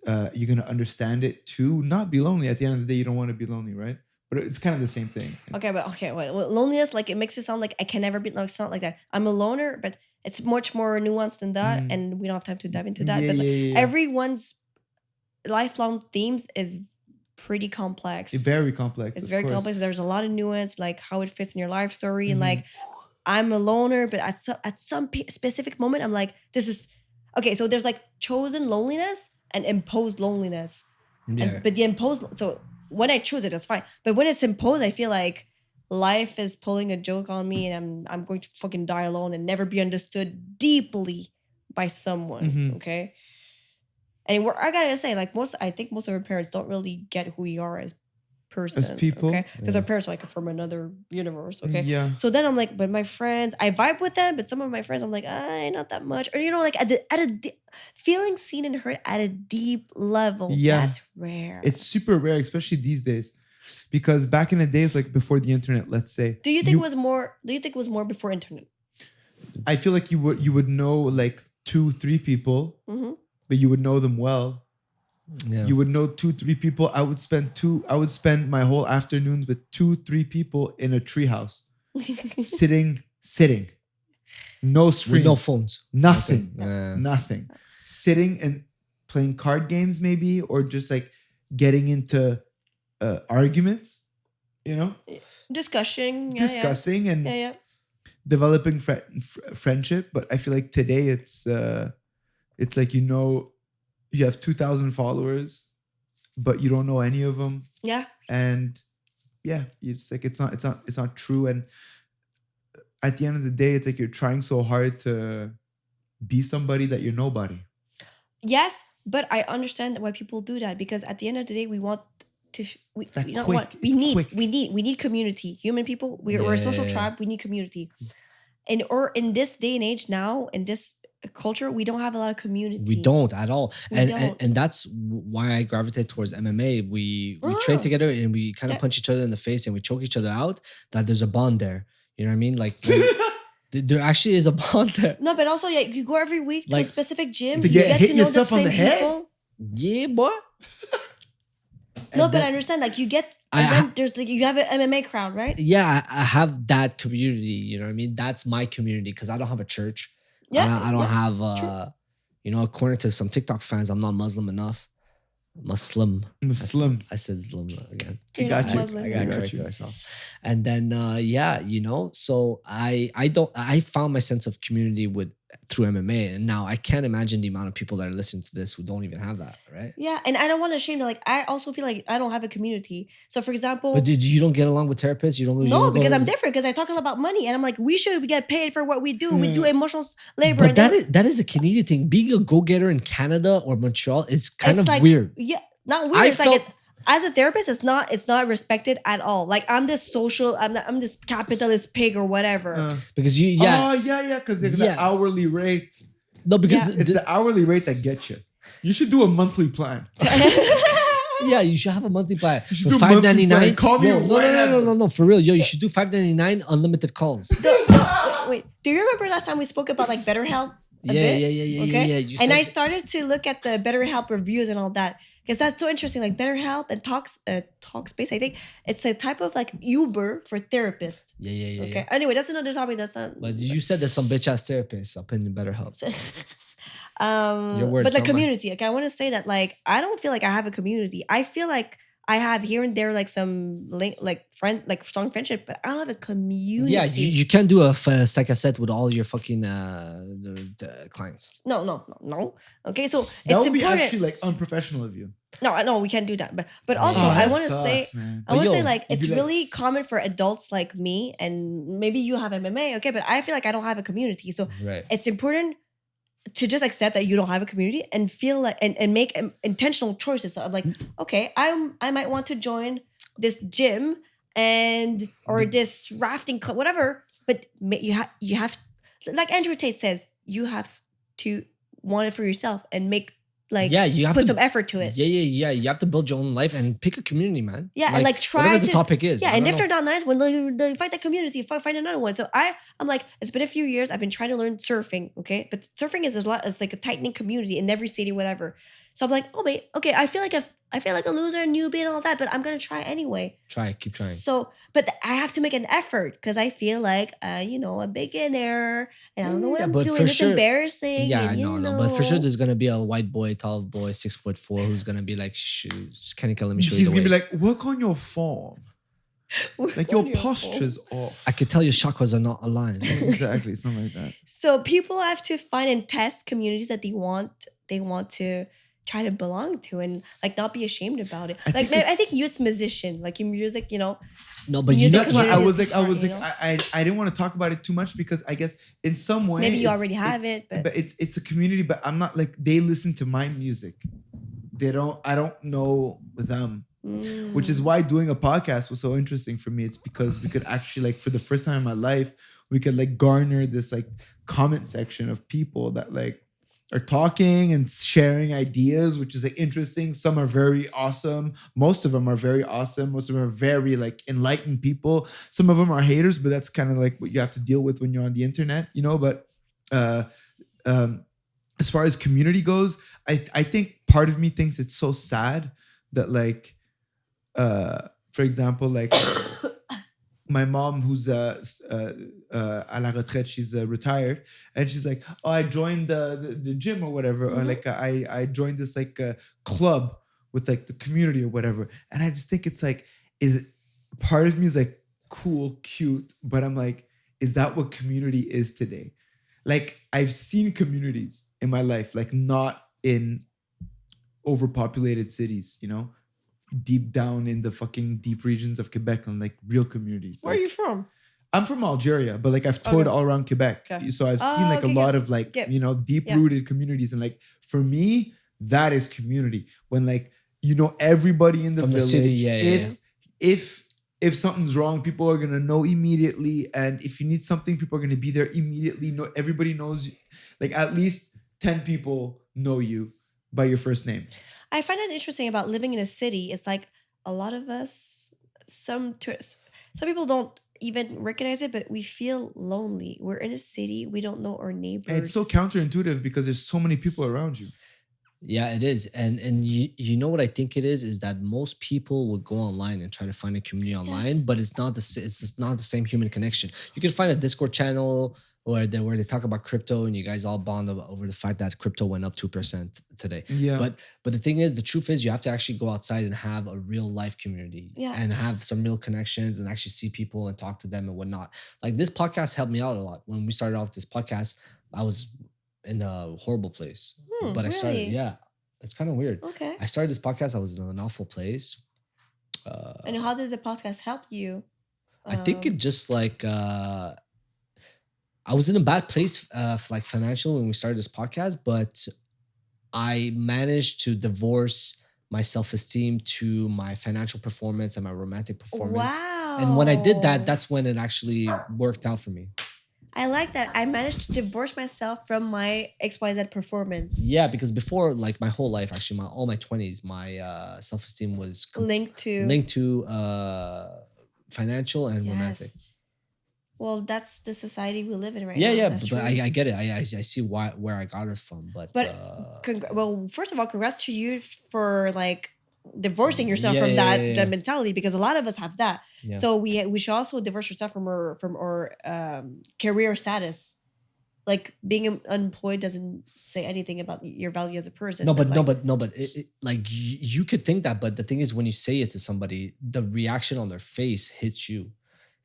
You're gonna understand it to not be lonely. At the end of the day, you don't want to be lonely, right? But it's kind of the same thing. Well, loneliness, like, it makes it sound like I can never be. No, it's not like that. I'm a loner, but it's much more nuanced than that, and we don't have time to dive into that. Yeah, but like, yeah. everyone's lifelong themes is pretty complex. It's very complex. It's of very course. complex. There's a lot of nuance, like how it fits in your life story, and like, I'm a loner, but at some specific moment, I'm like, this is okay. So there's like chosen loneliness and imposed loneliness. Yeah. But the imposed, so when I choose it, that's fine. But when it's imposed, I feel like life is pulling a joke on me, and I'm going to fucking die alone and never be understood deeply by someone. Okay. And I gotta say, like, I think most of our parents don't really get who we are as person, As people? okay? Because our parents are like from another universe, okay? Yeah. So then I'm like, but my friends, I vibe with them, but some of my friends, I'm like, not that much, or like feeling seen and heard at a deep level. Yeah. That's rare. It's super rare, especially these days, because back in the days, like before the internet, let's say. Do you think it was more? Do you think it was more before internet? I feel like you would know like 2-3 people, but you would know them well. Yeah. You would know 2-3 people. I would spend my whole afternoons with 2-3 people in a treehouse, sitting, no screen, With no phones. nothing, Yeah. nothing, sitting and playing card games maybe, or just like getting into arguments, you know, Discussing and yeah. developing friendship. But I feel like today it's like, you have 2,000 followers, but you don't know any of them. Yeah. And yeah, it's like it's not true. And at the end of the day, it's like you're trying so hard to be somebody that you're nobody. Yes, but I understand why people do that, because at the end of the day, we want to we need community. Human people, we're a social tribe. We need community. And in this day and age now, in this culture, we don't have a lot of community. We don't at all. We don't. And that's why I gravitate towards MMA. We train together and we kind of punch each other in the face and we choke each other out. That there's a bond there. You know what I mean? Like There actually is a bond there. No, but also, yeah, you go every week to a Like, specific gym. to You get get hit to know the yourself on same the head? people. Yeah, boy. No, And but I then- understand. Like you get, I- and then there's like you have an MMA crowd, right? Yeah, I have that community. You know what I mean? That's my community because I don't have a church. I don't have according to some TikTok fans, I'm not Muslim enough. Muslim. Muslim. I said Muslim again. You're got not you. Muslim. I I got got corrected you. myself. And then so I found my sense of community through MMA. And now I can't imagine the amount of people that are listening to this who don't even have that, right? Yeah, and I don't want to shame. Like I also feel like I don't have a community. So, for example, But you don't get along with therapists? You don't no, go- because I'm different. Because I talk about money, and I'm like, we should get paid for what we do. We do emotional labor. But and then- that is a Canadian thing. Being a go-getter in Canada or Montreal is kind it's of like, weird. Yeah, not weird. I It's like felt- as a therapist, it's not respected at all. Like I'm this social, I'm this capitalist pig or whatever. Because Oh, yeah, because it's Yeah. the hourly rate. no, because Yeah. It's the hourly rate that gets you. You should do a monthly plan. yeah, you should have a monthly plan should for do a monthly $5.99. plan. Call me No, for real, yo, you should do $5.99 unlimited calls. Wait, do you remember last time we spoke about like BetterHelp? a Yeah, bit? yeah. You And said I started to look at the BetterHelp reviews and all that because that's so interesting. Like BetterHelp and Talkspace, I think it's a type of like Uber for therapists. yeah. Okay. Anyway, that's another topic. That's not. But you said there's some bitch ass therapists up in BetterHelp. Your words, but the not mine. community. Okay, I want to say that like I don't feel like I have a community. I feel like I have here and there like some strong friendship, but I don't have a community. Yeah, you can't do a psych set with all your fucking the clients. No. Okay, so That it's would be important. actually like unprofessional of you. No, we can't do that. But also, Oh, I that want to say, sucks, man. I want to But say yo, like you'd it's be like- really common for adults like me, and maybe you have MMA. Okay, but I feel like I don't have a community, so Right. it's important to just accept that you don't have a community and feel like and make intentional choices. So I'm like, okay, I might want to join this gym or this rafting club, whatever. But you have like Andrew Tate says, you have to want it for yourself and make like You have put to some effort to it. Yeah. You have to build your own life and pick a community, man. Yeah, and like try whatever to the topic is. Yeah, I and don't if know. they're not nice, when they fight the community, find another one. So I'm like, it's been a few years. I've been trying to learn surfing, okay? But surfing is it's like a tight knit community in every city, whatever. So I'm like, oh wait, okay, I feel like a loser, newbie, and all that, but I'm gonna try anyway. Keep trying. So, but I have to make an effort because I feel like a beginner, and I don't know what Yeah, I'm but doing. for It's sure- embarrassing. Yeah, and, no. But for sure, there's gonna be a white boy, tall boy, 6'4", who's gonna be like, Kanica, let me show you He's the gonna be ways. like, work on your form. Like your posture's off. I could tell your chakras are not aligned. Exactly, something like that. So people have to find and test communities that they want to try to belong to and like not be ashamed about it. I I think think you're a musician, like in music, No, but Music That's why I community was is like, I hard, I didn't want to talk about it too much because I guess in some way maybe you it's- already have it's- it, but it's a community. But I'm not like they listen to my music. I don't know them, which is why doing a podcast was so interesting for me. It's because we could actually like for the first time in my life we could like garner this like comment section of people that like are talking and sharing ideas, which is like interesting. Some are very awesome. Most of them are very awesome. Most of them are very like enlightened people. Some of them are haters, but that's kind of like what you have to deal with when you're on the internet, But as far as community goes, I think part of me thinks it's so sad that like, for example, like my mom who's à la retraite, she's retired, and she's like, oh, I joined the gym or whatever, or like I joined this like club with like the community or whatever, and I just think it's like, is part of me is like cool, cute, but I'm like, is that what community is today? Like I've seen communities in my life, like not in overpopulated cities, deep down in the fucking deep regions of Quebec and like real communities. where are you from? I'm from Algeria, but like I've toured all around Quebec. Okay. So I've seen like okay, a lot of like, yeah. deep rooted communities. And like, for me, that is community. When like, everybody in the From the village, city, if something's wrong, people are going to know immediately. And if you need something, people are going to be there immediately. Everybody knows you. Like at least 10 people know you by your first name. I find it interesting about living in a city. It's like a lot of us, some people don't even recognize it, but we feel lonely. We're in a city. We don't know our neighbors. And it's so counterintuitive because there's so many people around you. Yeah, it is. And you know what I think it is that most people will go online and try to find a community online, Yes. but it's just not the same human connection. You can find a Discord channel where they talk about crypto and you guys all bond over the fact that crypto went up 2% today. Yeah. But the thing is, the truth is you have to actually go outside and have a real life community Yeah. and have some real connections and actually see people and talk to them and whatnot. Like this podcast helped me out a lot. When we started off this podcast, I was in a horrible place. But I started, really? yeah. It's kind of weird. Okay. I started this podcast. I was in an awful place. And how did the podcast help you? I think it just like I was in a bad place, like financial when we started this podcast, but I managed to divorce my self-esteem to my financial performance and my romantic performance. Wow. And when I did that, that's when it actually worked out for me. I like that. I managed to divorce myself from my XYZ performance. Yeah, because before, like my whole life, actually, all my 20s, my self-esteem was Linked to financial and romantic. Well, that's the society we live in right Yeah, now. yeah, That's but true. I get it. I see where I got it from, but well, first of all, congrats to you for like divorcing yourself Yeah, from yeah, that, yeah, yeah. that mentality, because a lot of us have that. Yeah. So we should also divorce yourself from our career status. Like being unemployed doesn't say anything about your value as a person. no, but like, like you could think that, but the thing is, when you say it to somebody, the reaction on their face hits you.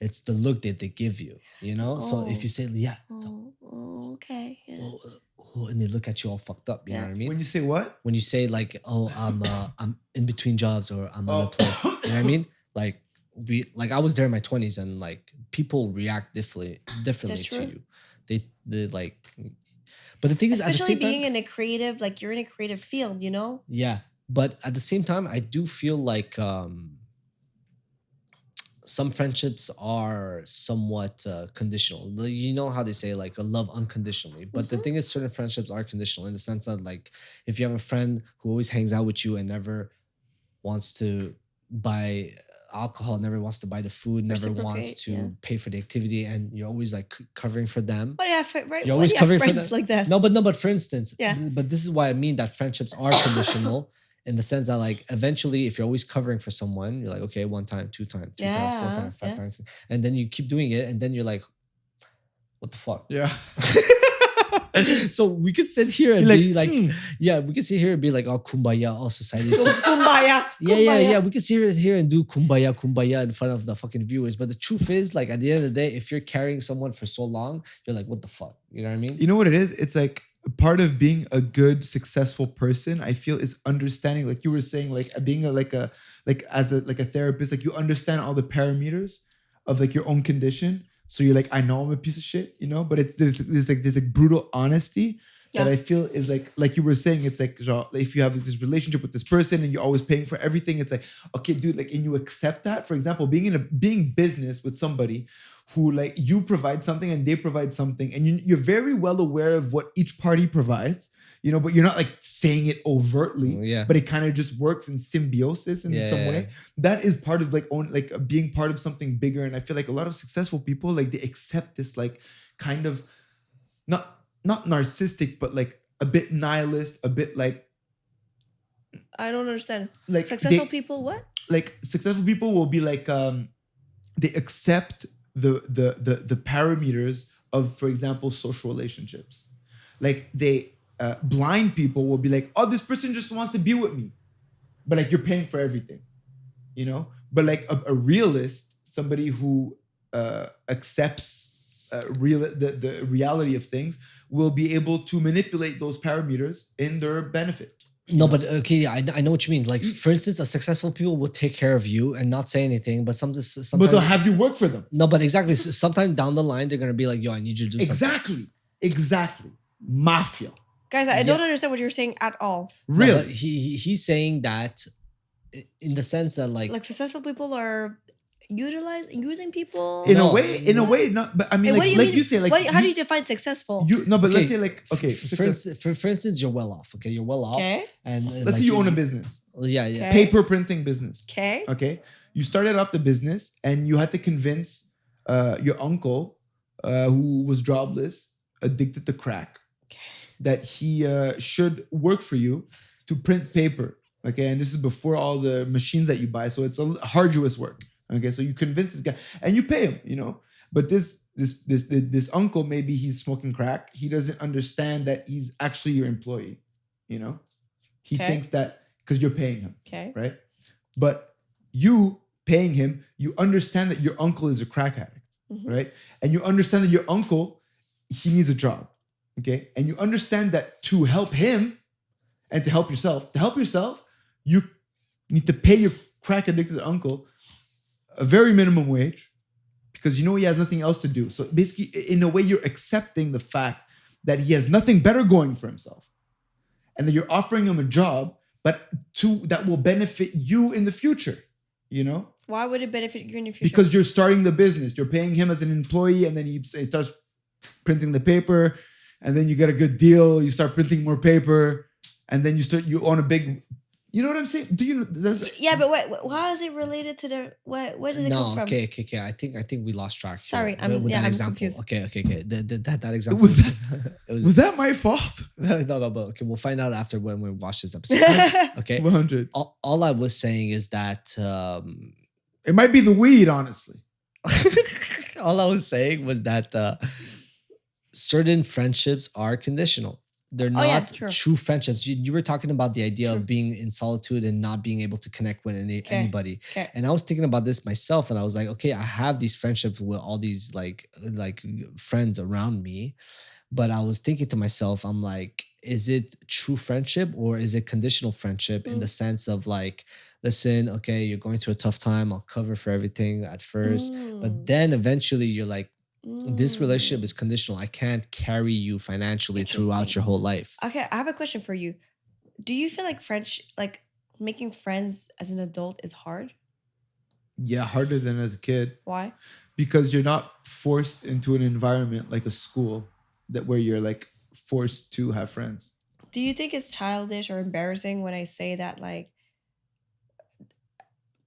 It's the look that they give you, you know. So if you say, yeah, okay, yeah. and they look at you all fucked up, you know what I mean? When you say what? When you say like, oh, I'm in between jobs or I'm unemployed, you know what I mean? Like I was there in my 20s and like people react differently That's to true. you. They like, but the thing is, at the Especially same time, being in a creative, like you're in a creative field, you know. yeah, but at the same time, I do feel like some friendships are somewhat conditional. You know how they say like a love unconditionally, but the thing is, certain friendships are conditional in the sense that like if you have a friend who always hangs out with you and never wants to buy alcohol, never wants to buy the food, never wants to pay for the activity, and you're always like covering for them. But yeah, right. You're always covering for them like that. No, but for instance, Yeah. But this is why I mean that friendships are conditional. In the sense that, like, eventually, if you're always covering for someone, you're like, okay, 1 time, 2 times, 3 times, 4 times, 5 times, and then you keep doing it, and then you're like, what the fuck? Yeah. So we could sit here and be like, yeah, we could sit here and be like, oh, kumbaya, all society. So, Kumbaya. yeah. We could sit here and do kumbaya in front of the fucking viewers. But the truth is, like, at the end of the day, if you're carrying someone for so long, you're like, what the fuck? You know what I mean? You know what it is? It's like part of being a good, successful person, I feel, is understanding, like you were saying, like being as a therapist, like you understand all the parameters of like your own condition. So you're like, I know I'm a piece of shit, you know, but there's brutal honesty that I feel is like you were saying, it's like, genre, if you have this relationship with this person and you're always paying for everything, it's like, okay, dude, like, and you accept that. For example, being business with somebody who like you provide something and they provide something, and you're very well aware of what each party provides, you know, but you're not like saying it overtly, but it kind of just works in symbiosis in some way. That is part of being part of something bigger. And I feel like a lot of successful people, like they accept this like kind of not narcissistic, but like a bit nihilist, a bit like, I don't understand. Like Successful people, what? Like successful people will be like they accept the parameters of, for example, social relationships. Like they blind people will be like, oh, this person just wants to be with me, but like you're paying for everything, you know. But like a realist, somebody who accepts the reality of things, will be able to manipulate those parameters in their benefit. No, but okay, I know what you mean. Like, for instance, a successful people will take care of you and not say anything, but sometimes But they'll have you work for them. No, but exactly. Sometime down the line, they're gonna be like, "Yo, I need you to do something." Exactly. Mafia. Guys, I don't understand what you're saying at all. Really? No, but he's saying that in the sense that like successful people are using people in a way, not. But I mean, you say, like, how do you define successful? Let's say, like, okay, for instance, you're well off. Okay, you're well off. Okay. And let's like say you own a business. Yeah. Paper printing business. Okay. Okay. You started off the business and you had to convince your uncle who was jobless, addicted to crack, that he should work for you to print paper. Okay, and this is before all the machines that you buy, so it's a arduous work. Okay, so you convince this guy and you pay him, you know. But this uncle, maybe he's smoking crack. He doesn't understand that he's actually your employee, you know. He thinks that because you're paying him, right? But you paying him, you understand that your uncle is a crack addict, right? And you understand that your uncle, he needs a job, okay? And you understand that to help him and to help yourself, you need to pay your crack addicted uncle a very minimum wage because you know he has nothing else to do. So basically, in a way, you're accepting the fact that he has nothing better going for himself and that you're offering him a job, but that will benefit you in the future, you know? Why would it benefit you in the future? Because you're starting the business. You're paying him as an employee and then he starts printing the paper and then you get a good deal. You start printing more paper and then you own a big... You know what I'm saying? Do you know? Yeah, but why is it related to the... Where does it come from? Okay. I think we lost track. Sorry, with I'm that example. confused. Okay. That example. Was that my fault? No, but okay, we'll find out after when we watch this episode. Okay. 100. All I was saying is that... it might be the weed, honestly. all I was saying was that certain friendships are conditional. They're not true friendships. You were talking about the idea of being in solitude and not being able to connect with anybody. Okay. And I was thinking about this myself and I was like, okay, I have these friendships with all these like friends around me. But I was thinking to myself, I'm like, is it true friendship or is it conditional friendship in the sense of like, listen, okay, you're going through a tough time. I'll cover for everything at first. But then eventually you're like, this relationship is conditional. I can't carry you financially throughout your whole life. Okay, I have a question for you. Do you feel like making friends as an adult is hard? Yeah, harder than as a kid. Why? Because you're not forced into an environment like a school where you're like forced to have friends. Do you think it's childish or embarrassing when I say that like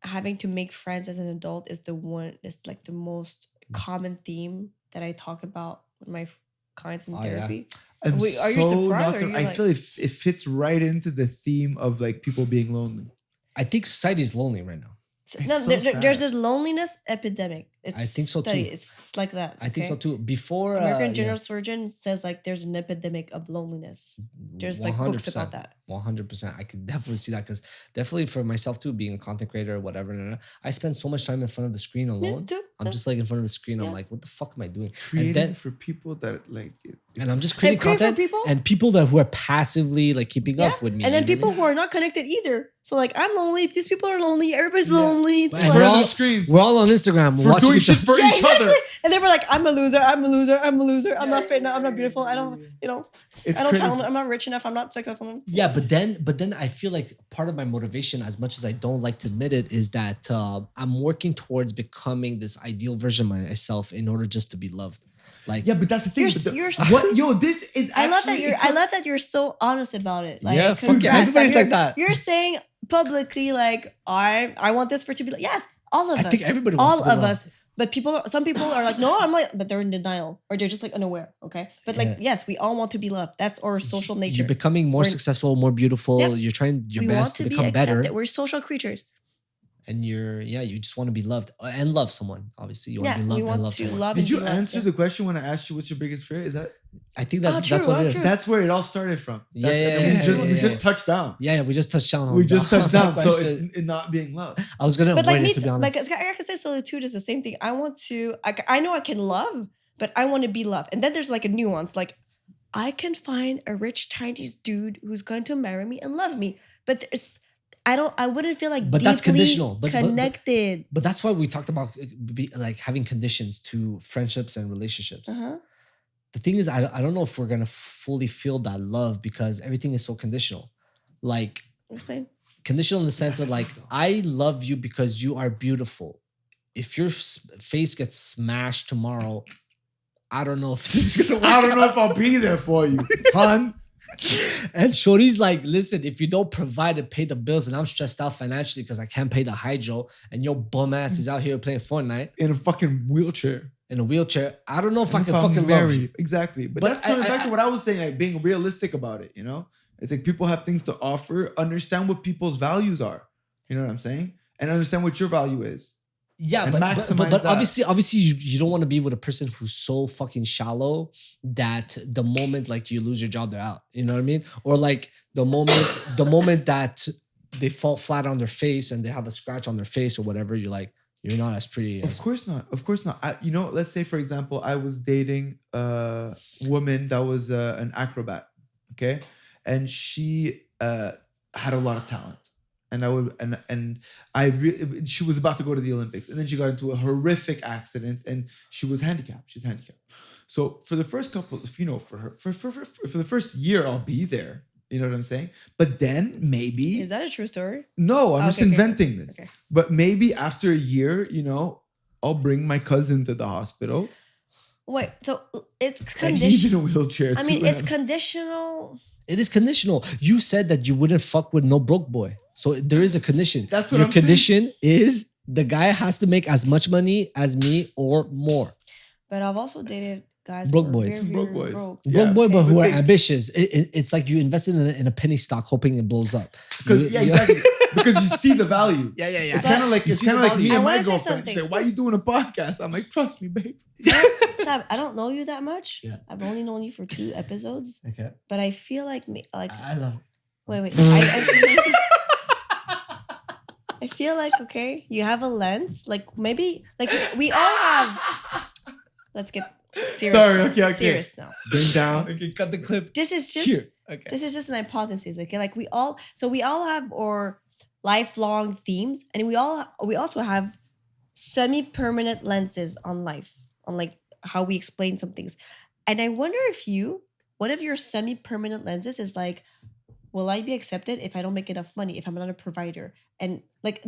having to make friends as an adult is like the most common theme that I talk about with my clients in therapy? Yeah. Are you surprised? I feel it fits right into the theme of like people being lonely. I think society is lonely right now. There's a loneliness epidemic. I think so too. It's like that. I think so too. Before American General Surgeon says like there's an epidemic of loneliness. There's like books about that. 100%. I could definitely see that because definitely for myself too, being a content creator or whatever, I spend so much time in front of the screen alone. I'm just like in front of the screen. I'm like, what the fuck am I doing? Creating for people that like it. And I'm just creating content and people who are passively like keeping up with me. And then people who are not connected either. So like I'm lonely. These people are lonely. Everybody's lonely. We're all on Instagram. We're watching doing shit for each other. And they were like, I'm a loser. I'm not fit enough. I'm not beautiful. I don't, I'm not rich enough. I'm not successful. Yeah, but then I feel like part of my motivation, as much as I don't like to admit it, is that I'm working towards becoming this ideal version of myself in order just to be loved. Like, yeah, but that's the thing. This is. I love that you're so honest about it. Like, yeah, fuck yeah, everybody's like that. You're saying publicly like I want this for to be like yes, all of us. I think everybody wants all to be of loved. us. But some people are like, no, I'm like, but they're in denial or they're just like unaware. Okay. But like, yes, we all want to be loved. That's our social nature. You're becoming more successful, more beautiful. Yep. You're trying your best to become better. We're social creatures. And you just want to be loved and love someone. Obviously, you want to be loved and love someone. Did you answer the question when I asked you what's your biggest fear? Is that? I think that's what it is. That's where it all started from. We just touched down. Yeah, we just touched down. We just touched down. So it's not being loved. I was gonna avoid it, to be honest. Like I can say solitude is the same thing. I want to. I know I can love, but I want to be loved. And then there's like a nuance. Like I can find a rich Chinese dude who's going to marry me and love me, but I wouldn't feel like but that's conditional. Connected. But that's why we talked about like having conditions to friendships and relationships. The thing is, I don't know if we're gonna fully feel that love because everything is so conditional. Like, explain. Conditional in the sense that like I love you because you are beautiful. If your face gets smashed tomorrow, I don't know if this is gonna work. I don't know if I'll be there for you, hon. And Shorty's like, listen, if you don't provide and pay the bills, and I'm stressed out financially because I can't pay the hydro, and your bum ass is out here playing Fortnite In a fucking wheelchair. in a wheelchair, I don't know if I And can if I'm fucking love you. Exactly. But, But that's coming I- back to what I was saying, like being realistic about it, you know? It's like people have things to offer, understand what people's values are. You know what I'm saying? And understand what your value is. Yeah, And but maximize that. obviously you don't want to be with a person who's so fucking shallow that the moment like you lose your job, they're out. You know what I mean? Or like the moment that they fall flat on their face and they have a scratch on their face or whatever, you're like, you're not as pretty Of as. course not. Of course not. Let's say, for example, I was dating a woman that was an acrobat, okay? And she had a lot of talent. And she was about to go to the Olympics, and then she got into a horrific accident, and she was handicapped. She's handicapped. So for the first couple, for her, for the first year, I'll be there. You know what I'm saying? But then maybe Is that a true story? no, I'm Okay, just okay, inventing this. okay. But maybe after a year, I'll bring my cousin to the hospital. Wait, so it's And he's in a conditional. wheelchair I too. mean, it's and- conditional. It is conditional. You said that you wouldn't fuck with no broke boy. So there is a condition. That's what Your I'm saying. condition is the guy has to make as much money as me or more. But I've also dated guys Broke who are boys. very, Broke very boys. broke. Yeah, Broke boy, but okay. who are But they- ambitious. It's like you invested in a penny stock hoping it blows up. Exactly. Because you see the value. Yeah. It's kind of like You it's see kind of the like me value. I and my wanna say girlfriend. She something. said, "Why are you doing a podcast?" I'm like, "Trust me, babe." Sam, I don't know you that much. Yeah. I've only known you for 2 episodes, Okay. but I feel like I love it. wait. I feel like okay, you have a lens. Like maybe like we all have. Let's get serious. Sorry, now. okay. Serious now. Bring down. Okay, cut the clip. This is just Here. Okay. this is just an hypothesis. Okay, like we all have our lifelong themes, and we also have semi-permanent lenses on life, on like how we explain some things. And I wonder if one of your semi-permanent lenses is like, will I be accepted if I don't make enough money, if I'm not a provider? And like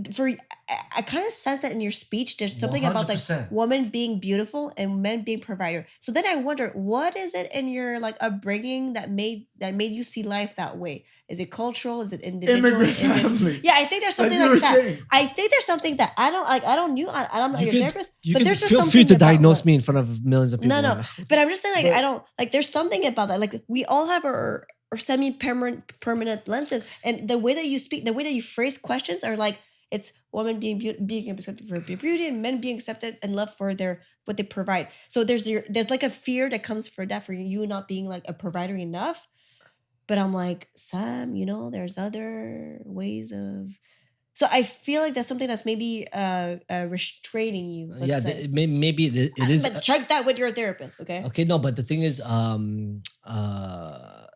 I kind of sense that in your speech, there's something about like 100%. women being beautiful and men being provider. So then I wonder, what is it in your like upbringing that made you see life that way? Is it cultural? Is it individual? Immigrant Is it- family. yeah, I think there's Like something you like were that. saying. I think there's something that I'm not You your could, therapist, you but could there's just feel something free to about diagnose what- me in front of millions of people. No, right no. now. But I'm just saying, like, But- I don't like. There's something about that. Like, we all have our semi-permanent lenses, and the way that you speak, the way that you phrase questions are like, it's women being accepted for their beauty, and men being accepted and loved for what they provide. So there's like a fear that comes for that, for you not being like a provider enough. But I'm like, Sam, there's other ways of. So I feel like that's something that's maybe restraining you. let's Yeah, say. maybe it is. But check that with your therapist, okay? Okay, no, but the thing is,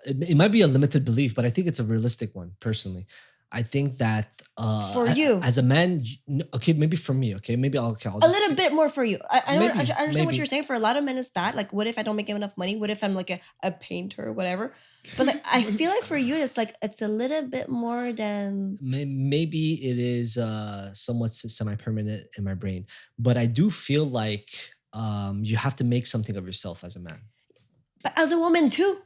it might be a limited belief, but I think it's a realistic one. Personally, I think that For you. as a man, okay, maybe for me, okay, maybe I'll A just little bit more for you. I Maybe, understand what maybe. you're saying. For a lot of men, it's that. Like, what if I don't make enough money? What if I'm like a painter or whatever? But like, I feel like for you, it's a little bit more than. Maybe it is somewhat semi-permanent in my brain, but I do feel like you have to make something of yourself as a man. But as a woman too.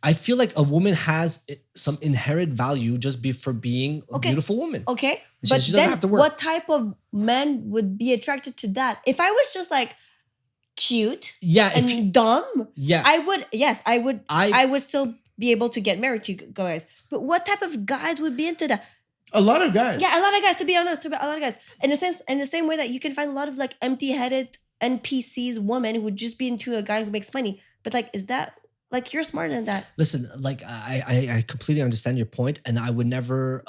I feel like a woman has some inherent value just for being a Okay. beautiful woman. Okay, She- but she doesn't then have to work. what type of men would be attracted to that? If I was just like cute Yeah, if and dumb, yeah, I would. Yes, I would. I- I would still be able to get married to guys. But what type of guys would be into that? A lot of guys. Yeah, a lot of guys. To be honest, a lot of guys. In the same way that you can find a lot of like empty-headed NPCs women who would just be into a guy who makes money. But like, is that like, you're smarter than that? Listen, like I completely understand your point, and I would never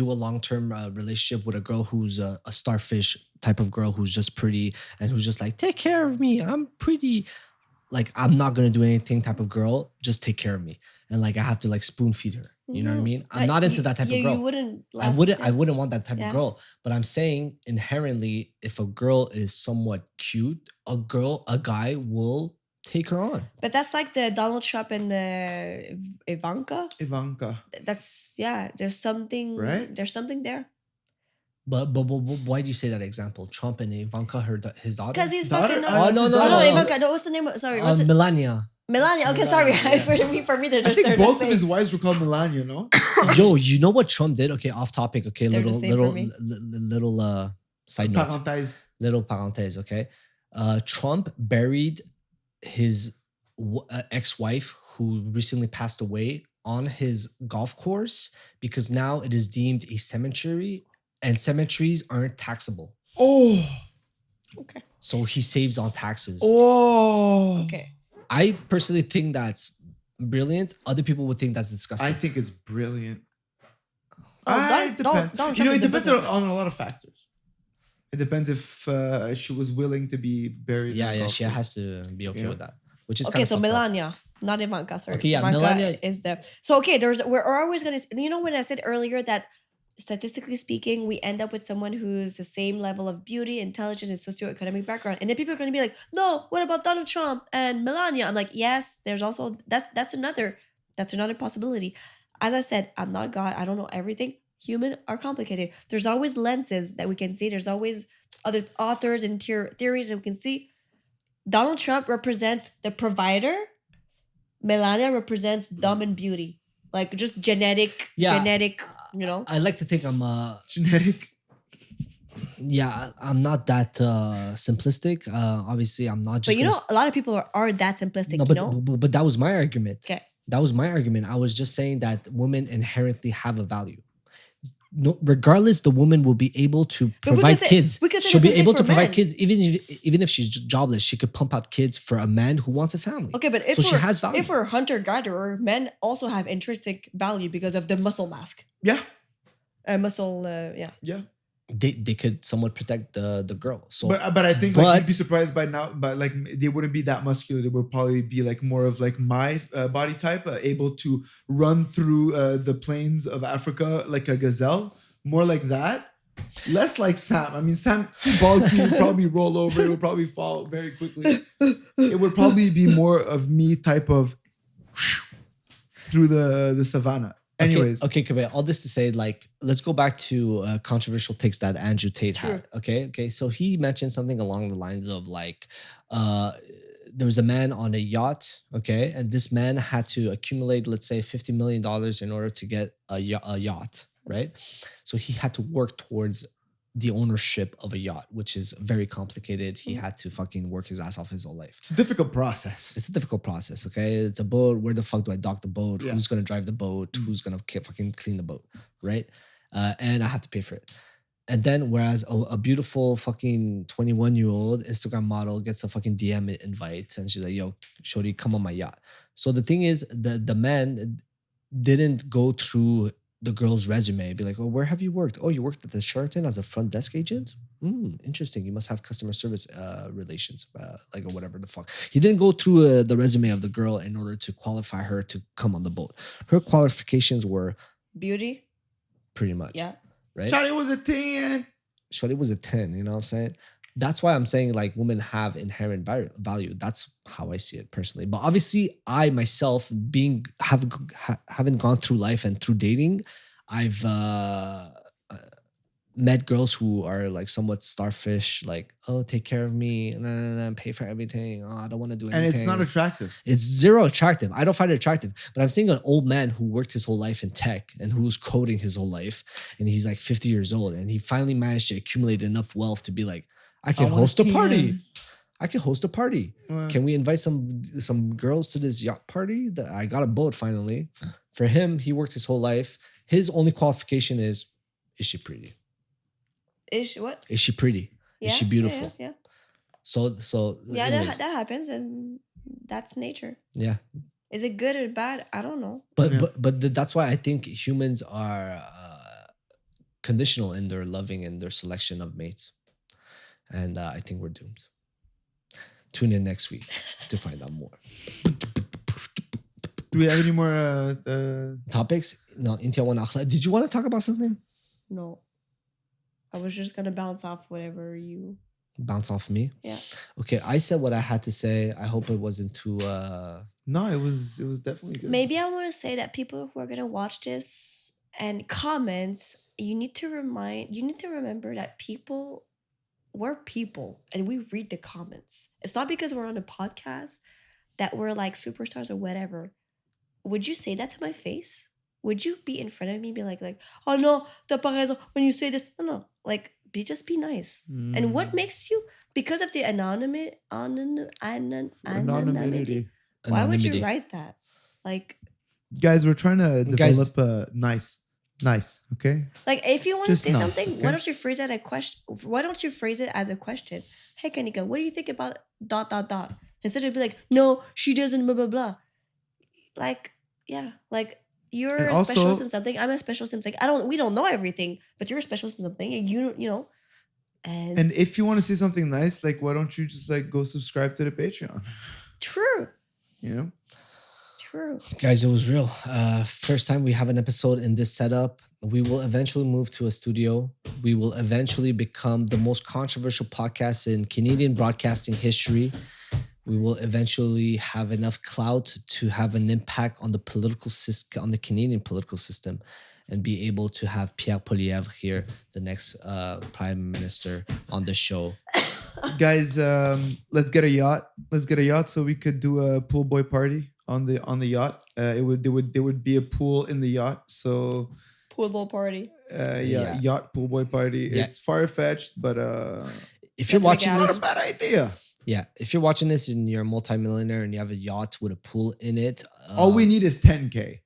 do a long-term relationship with a girl who's a starfish type of girl who's just pretty and who's just like, take care of me, I'm pretty. Like, I'm not gonna do anything type of girl, just take care of me, and like I have to like spoon feed her. You know what I mean? I'm not into that type of girl. You wouldn't. I wouldn't want that type Yeah. of girl. But I'm saying inherently, if a girl is somewhat cute, a guy will take her on. But that's like the Donald Trump and the Ivanka. Ivanka. That's There's something. Right? There's something there. But why do you say that example? Trump and Ivanka, his daughter? Because he's Daughter? fucking. Oh, no, no, no. Ivanka. No, what's the name? Sorry, what's it? Melania. Melania. Okay, sorry. Melania, For me, they're I just think they're both the of his same. wives were called Melania, no? Yo, you know what Trump did? Okay, off topic. Okay, They're the same for me. little side note. Parenthèse. Little parenthèse. Okay, Trump buried his ex-wife who recently passed away on his golf course because now it is deemed a cemetery, and cemeteries aren't taxable. Oh. Okay. So he saves on taxes. Oh. Okay. I personally think that's brilliant. Other people would think that's disgusting. I think it's brilliant. Oh, It depends. Donald You know, Trump it is the depends businessman. on a lot of factors. It depends if she was willing to be buried. in a yeah, golf she course. has to be okay Yeah. with that. Which is Okay, kind of so Melania, not Ivanka. Sorry. Okay, yeah, Ivanka Melania- is the. So okay, we're always gonna. You know when I said earlier that statistically speaking, we end up with someone who's the same level of beauty, intelligence, and socioeconomic background, and then people are gonna be like, no, what about Donald Trump and Melania? I'm like, yes, there's also that's another possibility. As I said, I'm not God. I don't know everything. Human are complicated. There's always lenses that we can see. There's always other authors and theories that we can see. Donald Trump represents the provider. Melania represents dumb and beauty. Like just genetic, you know? I like to think I'm Genetic. I'm not that simplistic. Obviously I'm not just But you gonna know, a lot of people are that simplistic, no, you know? but that was my argument. Okay. That was my argument. I was just saying that women inherently have a value. No, regardless, the woman will be able to But we provide could say- kids. we could say She'll the be same able thing to for provide men. kids, even if she's jobless. She could pump out kids for a man who wants a family. Okay, but if so she we're, has value. if we're hunter-gatherer, men also have intrinsic value because of the muscle mask. Yeah. Yeah. Yeah. They could somewhat protect the girl. So But I think like you'd be But- surprised by now, but like they wouldn't be that muscular. They would probably be like more of like my body type, able to run through the plains of Africa like a gazelle, more like that. Less like Sam. I mean, Sam too bulky would probably roll over. It would probably fall very quickly. It would probably be more of me type of through the savannah. Anyways, okay, all this to say, like, let's go back to controversial takes that Andrew Tate had. Okay. So he mentioned something along the lines of like, there was a man on a yacht, okay, and this man had to accumulate, let's say, $50 million in order to get a yacht, right? So he had to work towards the ownership of a yacht, which is very complicated. He had to fucking work his ass off his whole life. it's a difficult process. It's a difficult process, okay? It's a boat. Where the fuck do I dock the boat? Yeah. Who's gonna drive the boat? Who's gonna fucking clean the boat, right? And I have to pay for it. And then, whereas a beautiful fucking 21-year-old Instagram model gets a fucking DM invite, and she's like, "Yo, shorty, come on my yacht." So the thing is, the man didn't go through the girl's resume, be like, "Oh, where have you worked? Oh, you worked at the Sheraton as a front desk agent. Interesting. You must have customer service relations, like or whatever the fuck." He didn't go through the resume of the girl in order to qualify her to come on the boat. Her qualifications were Beauty. pretty much, Yeah. right? Charlie was a 10. Shorty was a 10, you know what I'm saying? That's why I'm saying like women have inherent value. That's how I see it personally. But obviously, I myself haven't gone through life and through dating, I've met girls who are like somewhat starfish, like, oh, take care of me, and pay for everything. Oh, I don't want to do anything. And it's not attractive. It's zero attractive. I don't find it attractive. But I'm seeing an old man who worked his whole life in tech and who's coding his whole life, and he's like 50 years old, and he finally managed to accumulate enough wealth to be like, I can host a party. I can host a party. Wow. Can we invite some girls to this yacht party? I got a boat finally. For him, he worked his whole life. His only qualification is she pretty? Is she what? Is she pretty? Is she beautiful? Yeah. So Yeah, anyways, that happens, and that's nature. yeah. Is it good or bad? I don't know. But Yeah. that's why I think humans are conditional in their loving and their selection of mates, and I think we're doomed. Tune in next week to find out more Do we have any more topics. No, Intia wana akhla. Did you want to talk about something? No. I was just gonna bounce off whatever you. Bounce off me. Yeah. Okay, I said what I had to say. I hope it wasn't too. No, it was definitely good. Maybe I want to say that people who are gonna watch this and comments, you need to remember that we're people, and we read the comments. It's not because we're on a podcast that were like superstars or whatever, would you say that to my face? Would you be in front of me and be like, oh no, t'as pas raison when you say this? No. Like, just be nice. And what makes you, because of the anonymity, Anonymity. why would you Anonymity. write that? Like, Guys, we're trying to Guys- develop a nice, okay? like if you want to Just say nice, something, okay? why don't you phrase it as a question? Why don't you phrase it as a question? Hey, Kanica, what do you think about ... Instead of be like, no, she doesn't, blah, blah, blah. Like, yeah, like you're And a also- specialist in something. I'm a specialist in something. We don't know everything, but you're a specialist in something, and you know, And if you want to say something nice, like why don't you just like go subscribe to the Patreon? true. You know? Guys, it was real. First time we have an episode in this setup. We will eventually move to a studio. We will eventually become the most controversial podcast in Canadian broadcasting history. We will eventually have enough clout to have an impact on the political system, on the Canadian political system, and be able to have Pierre Poilievre here, the next prime minister, on the show. Guys, let's get a yacht. Let's get a yacht so we could do a pool boy party on the yacht. There would be a pool in the yacht. So Pool ball party. Yeah. yacht pool boy party. Yeah. It's far-fetched, but If you're That's watching big not this, a bad idea. yeah, if you're watching this and you're a multimillionaire and you have a yacht with a pool in it, All we need is 10K.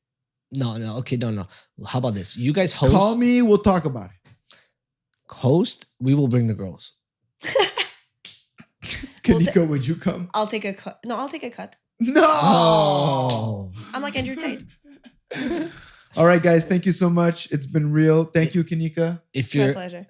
no. How about this? You guys host. Call me, we'll talk about it. Host. We will bring the girls. Kanica, would you come? I'll take a cut. No, I'll take a cut. No. Oh. I'm like Andrew Tate. All right, guys. Thank you so much. It's been real. Thank you, Kanica. If My you're pleasure.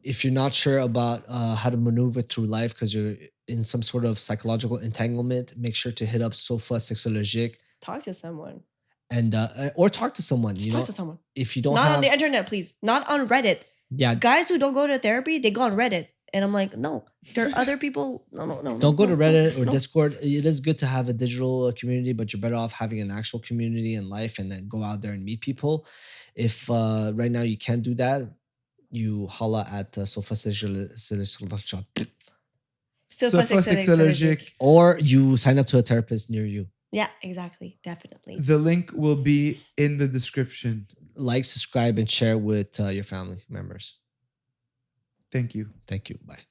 if you're not sure about how to maneuver through life because you're in some sort of psychological entanglement, make sure to hit up Sofa Sexologique Talk to someone. and or talk to someone. Just You talk know, to someone. if you don't Not have, on the internet, please. Not on Reddit. yeah, Guys who don't go to therapy, they go on Reddit. And I'm like, no, there are other people. No. don't go to Reddit or no. Discord. It is good to have a digital community, but you're better off having an actual community in life and then go out there and meet people. If right now you can't do that, you holla at Sofa Sexologique Sofa Sexologique. or you sign up to a therapist near you. Yeah, exactly. Definitely. The link will be in the description. Like, subscribe, and share with your family members. Thank you. Thank you. Bye.